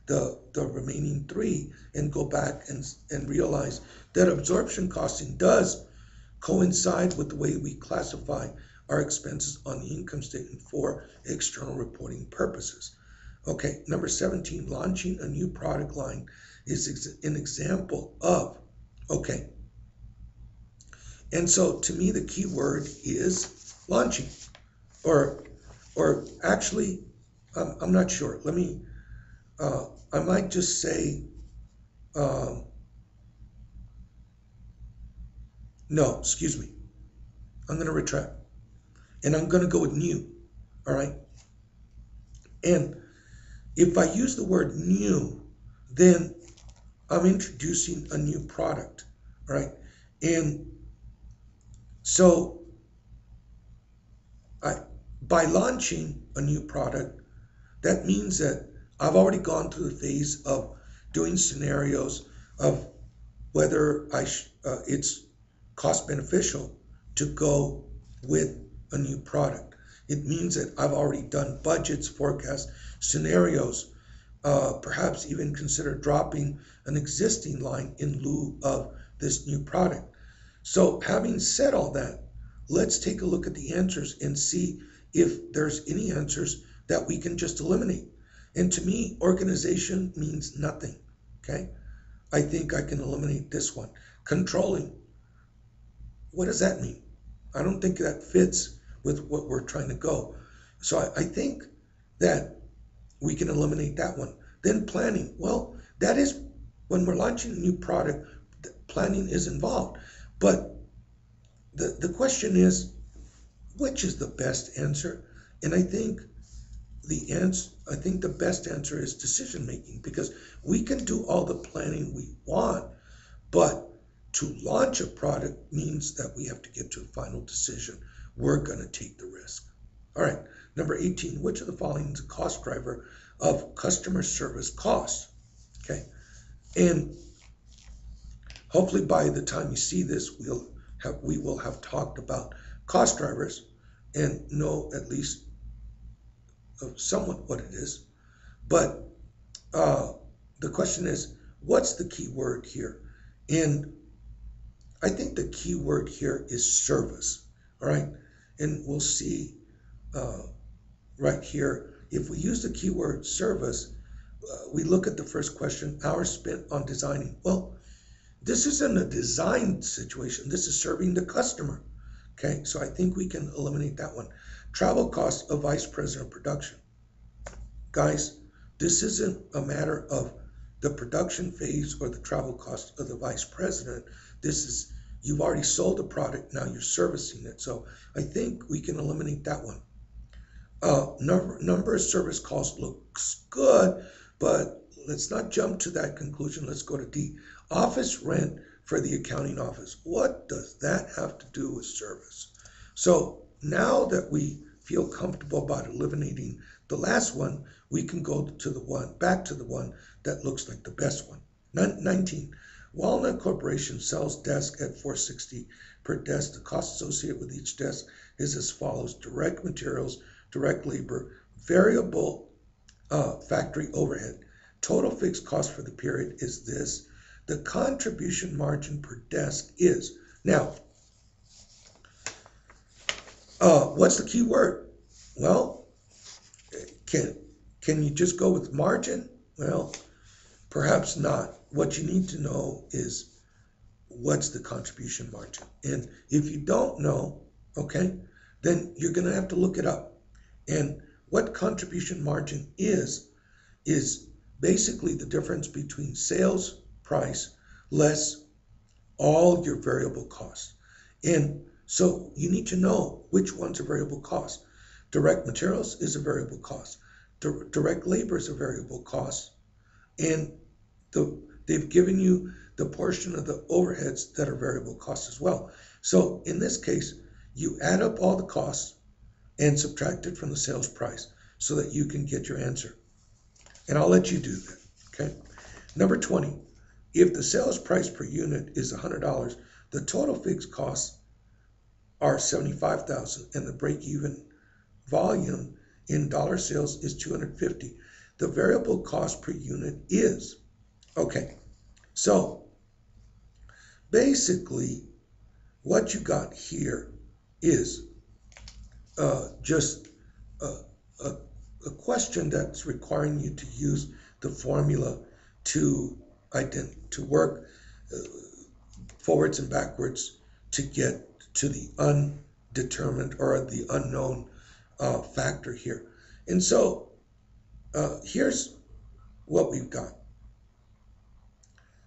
the remaining 3 and go back and realize that absorption costing does coincide with the way we classify our expenses on the income statement for external reporting purposes. Okay, number 17, launching a new product line is an example of, okay. And so to me, the key word is launching, or actually, I'm not sure. Let me, I might just say, no, excuse me. I'm going to retract. And I'm going to go with new, all right? And if I use the word new, then I'm introducing a new product, all right? And so by launching a new product, that means that I've already gone through the phase of doing scenarios, of whether it's cost beneficial to go with a new product. It means that I've already done budgets, forecasts, scenarios, perhaps even consider dropping an existing line in lieu of this new product. So having said all that, let's take a look at the answers and see if there's any answers that we can just eliminate. And to me, organization means nothing, okay? I think I can eliminate this one. Controlling, what does that mean? I don't think that fits with what we're trying to go. So I think that we can eliminate that one. Then planning, well, that is when we're launching a new product, planning is involved. But the question is, which is the best answer? And I think the best answer is decision making, because we can do all the planning we want, but to launch a product means that we have to get to a final decision. We're going to take the risk. All right, number 18, which of the following is a cost driver of customer service costs? Okay, and hopefully by the time you see this, we will have talked about cost drivers and know at least somewhat what it is. But the question is, what's the key word here? And I think the key word here is service. All right, and we'll see right here, if we use the keyword service, we look at the first question, hours spent on designing. Well, this isn't a design situation. This is serving the customer. Okay, so I think we can eliminate that one. Travel costs of vice president of production. Guys, this isn't a matter of the production phase or the travel cost of the vice president. This is, you've already sold the product, now you're servicing it. So I think we can eliminate that one. Number of service calls looks good, but let's not jump to that conclusion. Let's go to D. Office rent for the accounting office. What does that have to do with service? So now that we feel comfortable about eliminating the last one, we can go to the one, back to the one that looks like the best one. 19. Walnut Corporation sells desk at $460 per desk. The cost associated with each desk is as follows: direct materials, direct labor, variable factory overhead. Total fixed cost for the period is this. The contribution margin per desk is. Now, what's the key word? Well, can you just go with margin? Well, perhaps not. What you need to know is what's the contribution margin. And if you don't know, okay, then you're going to have to look it up. And what contribution margin is basically the difference between sales price less all your variable costs. And so you need to know which one's a variable cost. Direct materials is a variable cost. Direct labor is a variable cost. And they've given you the portion of the overheads that are variable costs as well. So in this case, you add up all the costs and subtract it from the sales price so that you can get your answer. And I'll let you do that, okay? Number 20, if the sales price per unit is $100, the total fixed costs are $75,000 and the break-even volume in dollar sales is $250. The variable cost per unit is, okay, so basically what you got here is just a question that's requiring you to use the formula to work forwards and backwards to get to the undetermined or the unknown factor here. And so here's what we've got.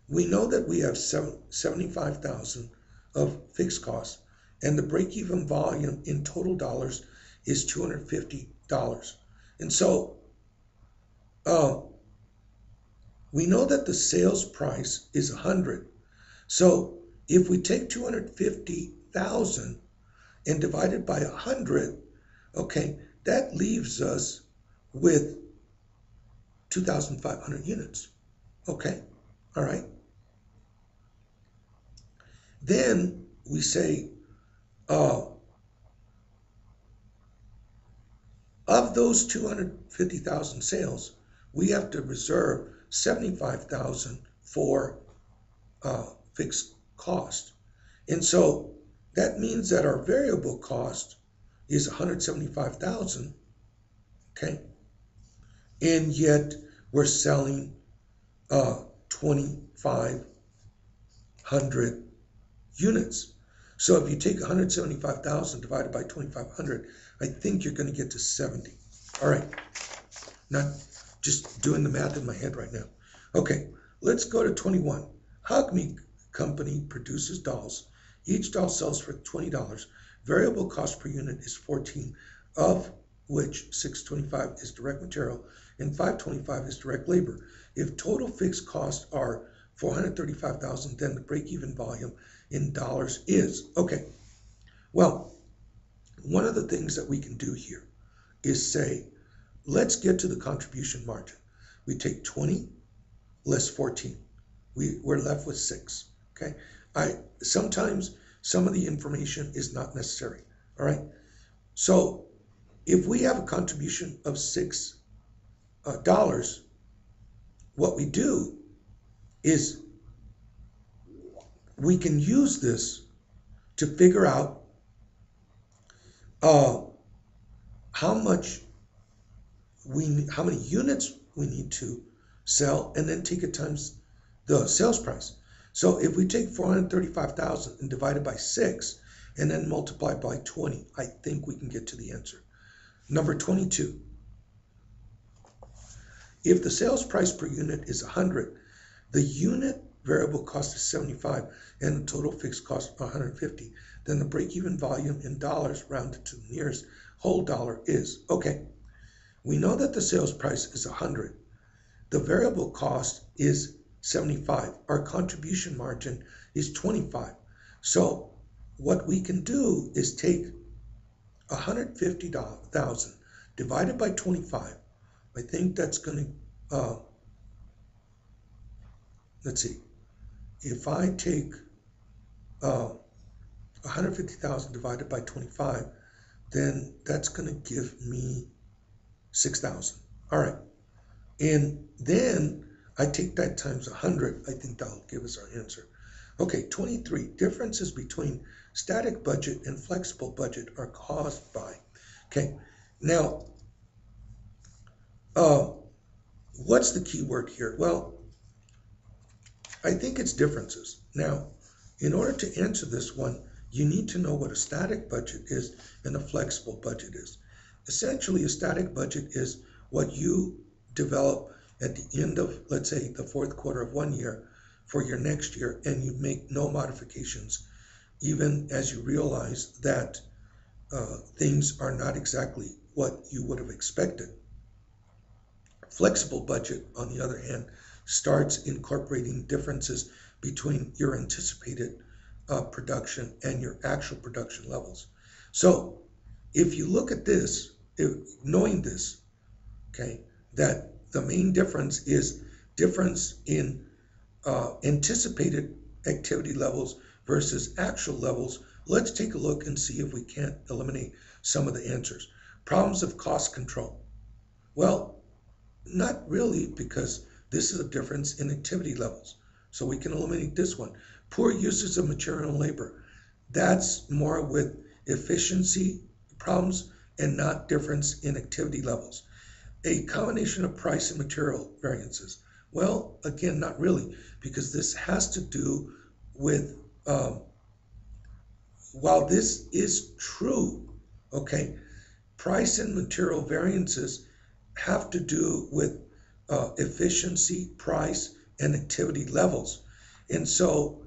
We know that we have 75,000 of fixed costs, and the break-even volume in total dollars is $250. And so we know that the sales price is 100. So if we take 250,000 and divide it by 100, okay, that leaves us with 2,500 units. Okay, all right. Then we say, of those 250,000 sales, we have to reserve 75,000 for fixed cost. And so that means that our variable cost is 175,000, okay? And yet we're selling 2,500 units. So if you take 175,000 divided by 2,500, I think you're going to get to 70. All right, not just doing the math in my head right now. Okay, let's go to 21. Hug Me Company produces dolls. Each doll sells for $20. Variable cost per unit is 14, of which 625 is direct material and 525 is direct labor. If total fixed costs are 435,000, then the break-even volume in dollars is, okay, well, one of the things that we can do here is say, let's get to the contribution margin. We take 20 less 14. We're left with 6, okay? Sometimes some of the information is not necessary, all right? So if we have a contribution of $6, what we do is we can use this to figure out how many units we need to sell, and then take it times the sales price. So if we take 435,000 and divide it by 6 and then multiply by 20, I think we can get to the answer. Number 22. If the sales price per unit is 100, the unit variable cost is 75 and the total fixed cost 150, then the break-even volume in dollars rounded to the nearest whole dollar is, okay, we know that the sales price is 100. The variable cost is 75. Our contribution margin is 25. So what we can do is take 150,000 divided by 25. I think that's going to, let's see, if I take 150,000 divided by 25, then that's going to give me 6,000. All right. And then I take that times 100. I think that'll give us our answer. Okay, 23. Differences between static budget and flexible budget are caused by. Okay, now, what's the key word here? Well, I think it's differences. Now, in order to answer this one, you need to know what a static budget is and a flexible budget is. Essentially, a static budget is what you develop at the end of, let's say, the fourth quarter of one year for your next year, and you make no modifications, even as you realize that things are not exactly what you would have expected. Flexible budget, on the other hand, starts incorporating differences between your anticipated production and your actual production levels. So if you look at this, knowing this, okay, that the main difference is difference in anticipated activity levels versus actual levels, let's take a look and see if we can't eliminate some of the answers. Problems of cost control. Well, not really, because this is a difference in activity levels. So we can eliminate this one. Poor uses of material and labor. That's more with efficiency problems and not difference in activity levels. A combination of price and material variances. Well, again, not really, because this has to do with, while this is true, okay, price and material variances have to do with efficiency, price, and activity levels. And so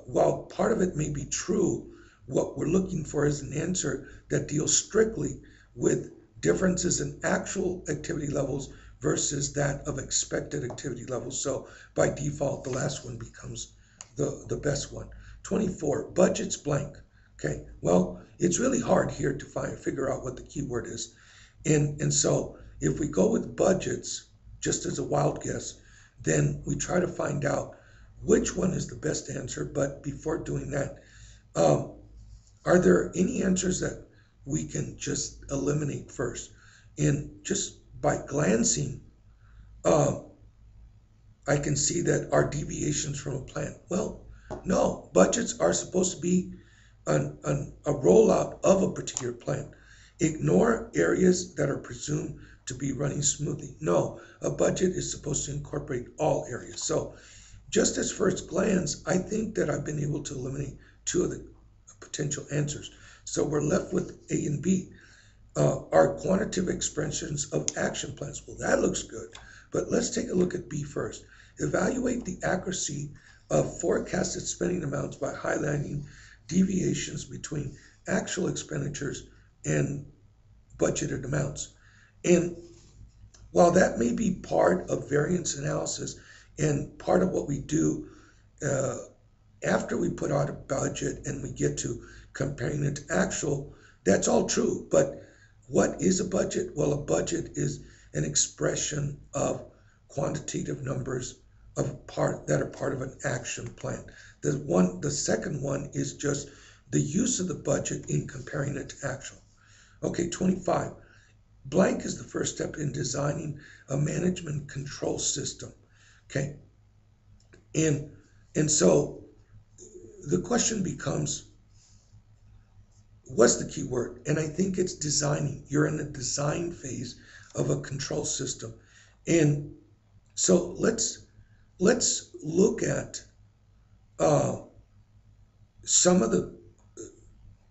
while part of it may be true, what we're looking for is an answer that deals strictly with differences in actual activity levels versus that of expected activity levels. So by default, the last one becomes the best one. 24, budget's blank. Okay, well, it's really hard here to figure out what the keyword is. And so if we go with budgets, just as a wild guess, then we try to find out which one is the best answer. But before doing that, um, are there any answers that we can just eliminate first? And just by glancing, uh, I can see that are deviations from a plan. Well, no, budgets are supposed to be a rollout of a particular plan. Ignore areas that are presumed to be running smoothly. No, a budget is supposed to incorporate all areas. So, just as first glance, I think that I've been able to eliminate two of the potential answers. So we're left with A and B. Are quantitative expressions of action plans. Well, that looks good. But let's take a look at B first. Evaluate the accuracy of forecasted spending amounts by highlighting deviations between actual expenditures and budgeted amounts. And while that may be part of variance analysis and part of what we do uh, after we put out a budget and we get to comparing it to actual, that's all true. But what is a budget? Well, a budget is an expression of quantitative numbers of part that are part of an action plan. The second one is just the use of the budget in comparing it to actual. Okay, 25. Blank is the first step in designing a management control system. Okay, and so the question becomes, what's the key word? And I think it's designing. You're in the design phase of a control system. And so let's look at some of the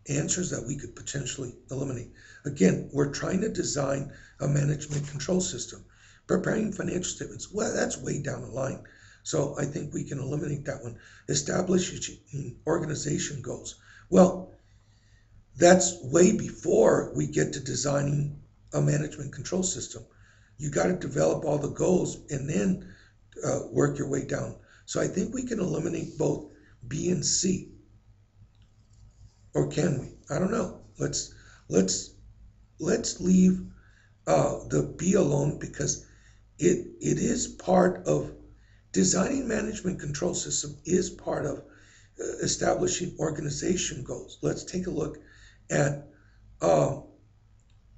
answers that we could potentially eliminate. Again, we're trying to design a management control system. Preparing financial statements, well, that's way down the line. So I think we can eliminate that one. Establishing organization goals. Well, that's way before we get to designing a management control system. You got to develop all the goals and then work your way down. So I think we can eliminate both B and C. Or can we? I don't know. Let's leave the B alone, because it is part of designing management control system, is part of establishing organization goals. Let's take a look at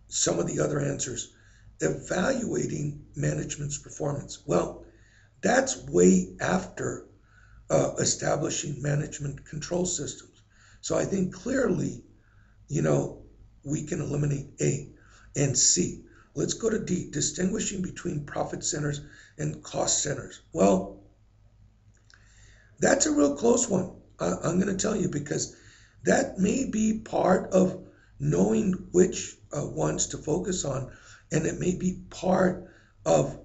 some of the other answers. Evaluating management's performance. Well, that's way after establishing management control systems. So I think clearly, we can eliminate A and C. Let's go to D, distinguishing between profit centers and cost centers. Well, that's a real close one. I'm going to tell you, because that may be part of knowing which ones to focus on, and it may be part of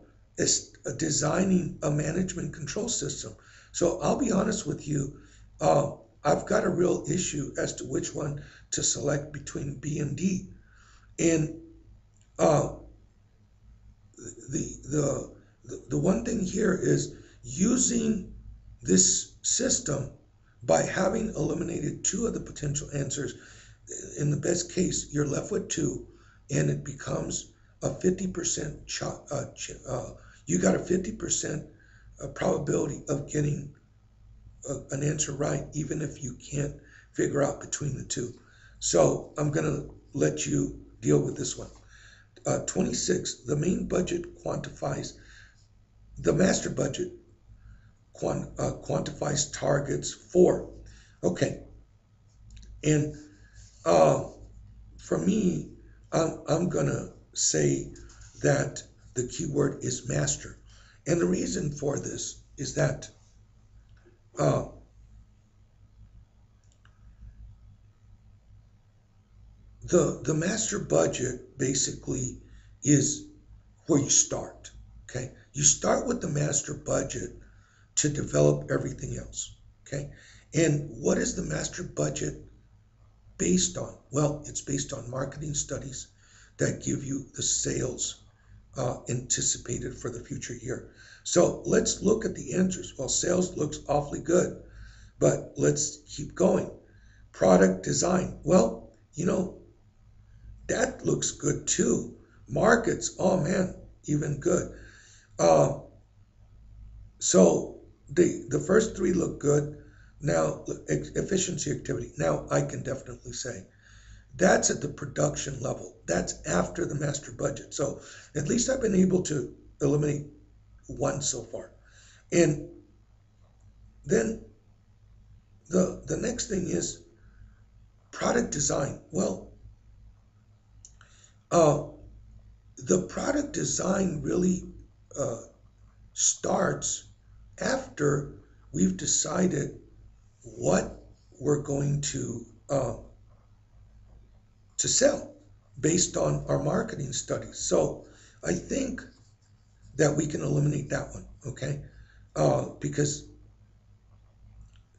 designing a management control system. So I'll be honest with you, I've got a real issue as to which one to select between B and D. And the one thing here is using this system by having eliminated two of the potential answers. In the best case, you're left with two, and it becomes a 50% you got a 50% probability of getting an answer right, even if you can't figure out between the two. So I'm going to let you deal with this one. 26, the main budget quantifies, the master budget quantifies targets for. Okay, and for me, I'm going to say that the key word is master. And the reason for this is that the master budget basically is where you start. Okay, you start with the master budget to develop everything else. Okay, and what is the master budget based on? Well, it's based on marketing studies that give you the sales anticipated for the future year. So let's look at the answers. Well, sales looks awfully good, but let's keep going. Product design. Well, that looks good too. Markets, oh man, even good. So the first three look good. Now, efficiency activity. Now, I can definitely say that's at the production level. That's after the master budget. So at least I've been able to eliminate one so far. And then the next thing is product design. Well, uh, the product design really starts after we've decided what we're going to sell based on our marketing studies. So I think that we can eliminate that one, okay? Because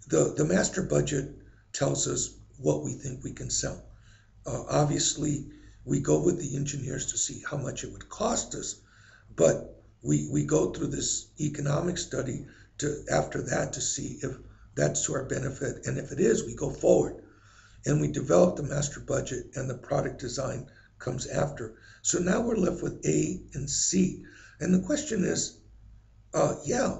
the master budget tells us what we think we can sell. Obviously, we go with the engineers to see how much it would cost us, but we go through this economic study to after that to see if that's to our benefit, and if it is, we go forward and we develop the master budget, and the product design comes after. So now we're left with A and C, and the question is, yeah,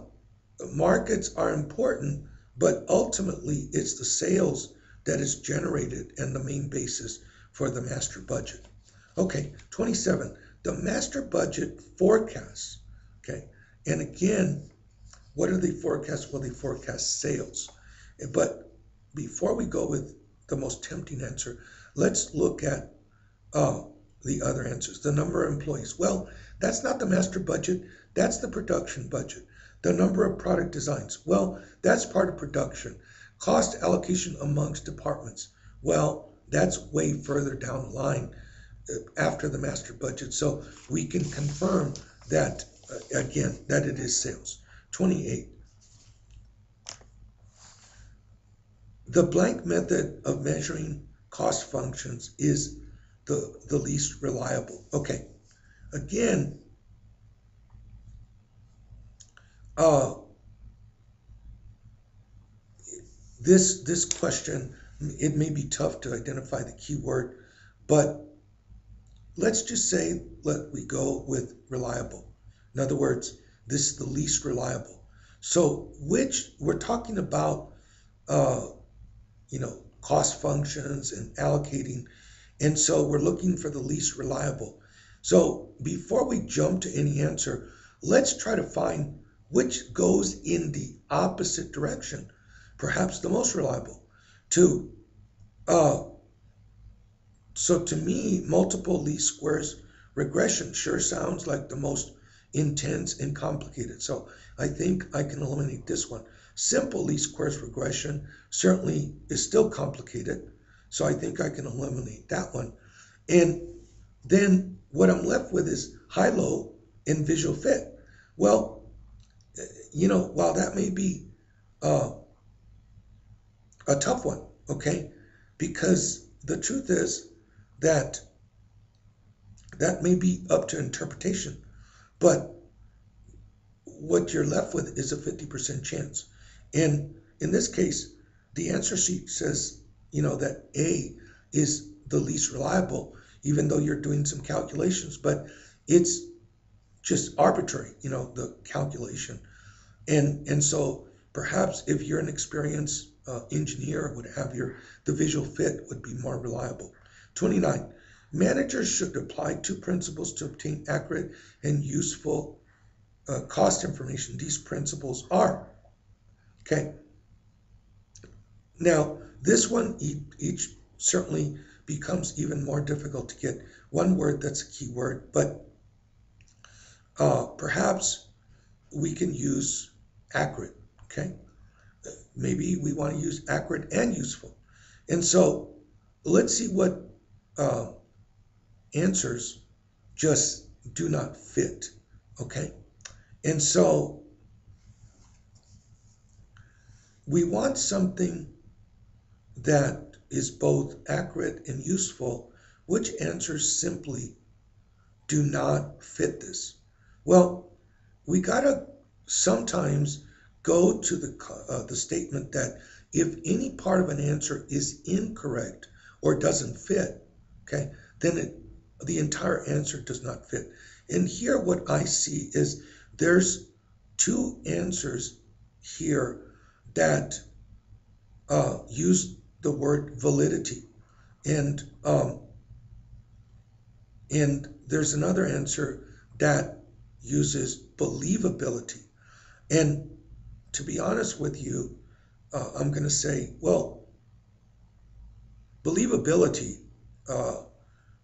markets are important, but ultimately it's the sales that is generated and the main basis for the master budget. Okay, 27, the master budget forecasts. Okay, and again, what do they forecast? Well, they forecast sales. But before we go with the most tempting answer, let's look at the other answers. The number of employees. Well, that's not the master budget, that's the production budget. The number of product designs. Well, that's part of production. Cost allocation amongst departments. Well, that's way further down the line after the master budget. So we can confirm that, again, that it is sales. 28. The blank method of measuring cost functions is the least reliable. Okay, again, this question, it may be tough to identify the key word, but let's just say we go with reliable. In other words, this is the least reliable. So we're talking about cost functions and allocating, and so we're looking for the least reliable. So before we jump to any answer, let's try to find which goes in the opposite direction, perhaps the most reliable. So to me, multiple least squares regression sure sounds like the most intense and complicated. So I think I can eliminate this one. Simple least squares regression certainly is still complicated, so I think I can eliminate that one. And then what I'm left with is high-low and visual fit. Well, while that may be a tough one, okay, because the truth is that may be up to interpretation, but what you're left with is a 50% chance. And in this case, the answer sheet says, that A is the least reliable, even though you're doing some calculations, but it's just arbitrary, the calculation. And so perhaps if you're an experienced engineer, what have you, the visual fit would be more reliable. 29, managers should apply two principles to obtain accurate and useful cost information. These principles are, okay. Now, this one each certainly becomes even more difficult to get. One word that's a key word, but perhaps we can use accurate, okay? Maybe we want to use accurate and useful. And so let's see what answers just do not fit, okay? And so we want something that is both accurate and useful. Which answers simply do not fit this? Well, we gotta sometimes go to the statement that if any part of an answer is incorrect or doesn't fit, okay, then the entire answer does not fit. And here what I see is there's two answers here that use the word validity, and there's another answer that uses believability. And to be honest with you, I'm going to say, well, believability,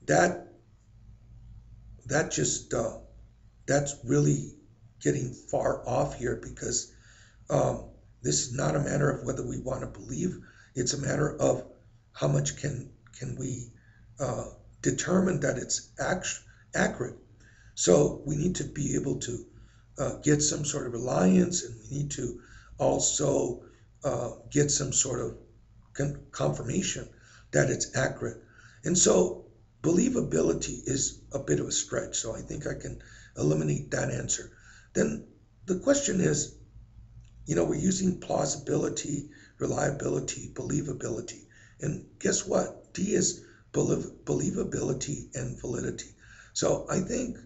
that just that's really getting far off here, because this is not a matter of whether we want to believe. It's a matter of how much can we determine that it's accurate. So we need to be able to get some sort of reliance, and we need to also get some sort of confirmation that it's accurate. And so believability is a bit of a stretch, so I think I can eliminate that answer. Then the question is, we're using plausibility, reliability, believability. And guess what? D is believability and validity. So I think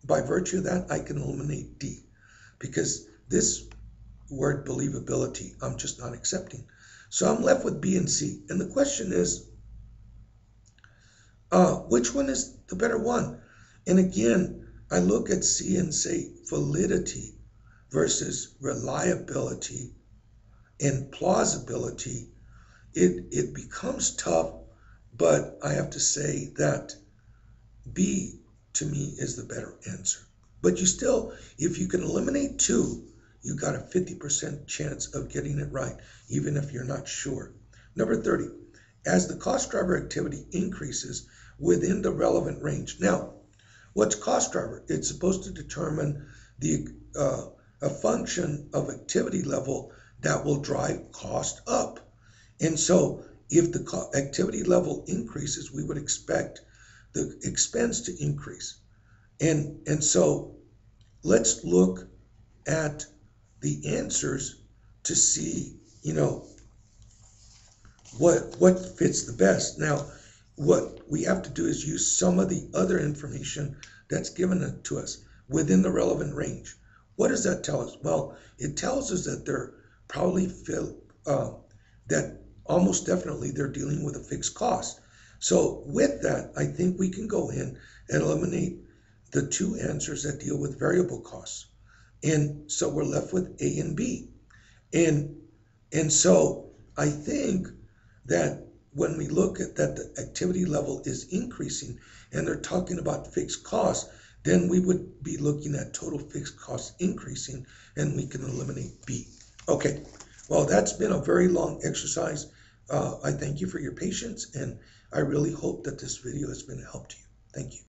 by virtue of that, I can eliminate D, because this word believability, I'm just not accepting. So I'm left with B and C. And the question is, which one is the better one? And again, I look at C and say validity versus reliability and plausibility. It becomes tough, but I have to say that B to me is the better answer. But you still, if you can eliminate two, you got a 50% chance of getting it right, even if you're not sure. Number 30, as the cost driver activity increases within the relevant range. Now, what's cost driver? It's supposed to determine a function of activity level that will drive cost up. And so if the activity level increases, we would expect the expense to increase. And so let's look at the answers to see, what fits the best. Now, what we have to do is use some of the other information that's given to us within the relevant range. What does that tell us? Well, it tells us that they're probably that almost definitely they're dealing with a fixed cost. So with that, I think we can go in and eliminate the two answers that deal with variable costs. And so we're left with A and B. And so I think that when we look at that the activity level is increasing and they're talking about fixed costs, then we would be looking at total fixed costs increasing, and we can eliminate B. Okay, well, that's been a very long exercise. I thank you for your patience, and I really hope that this video has been a help to you. Thank you.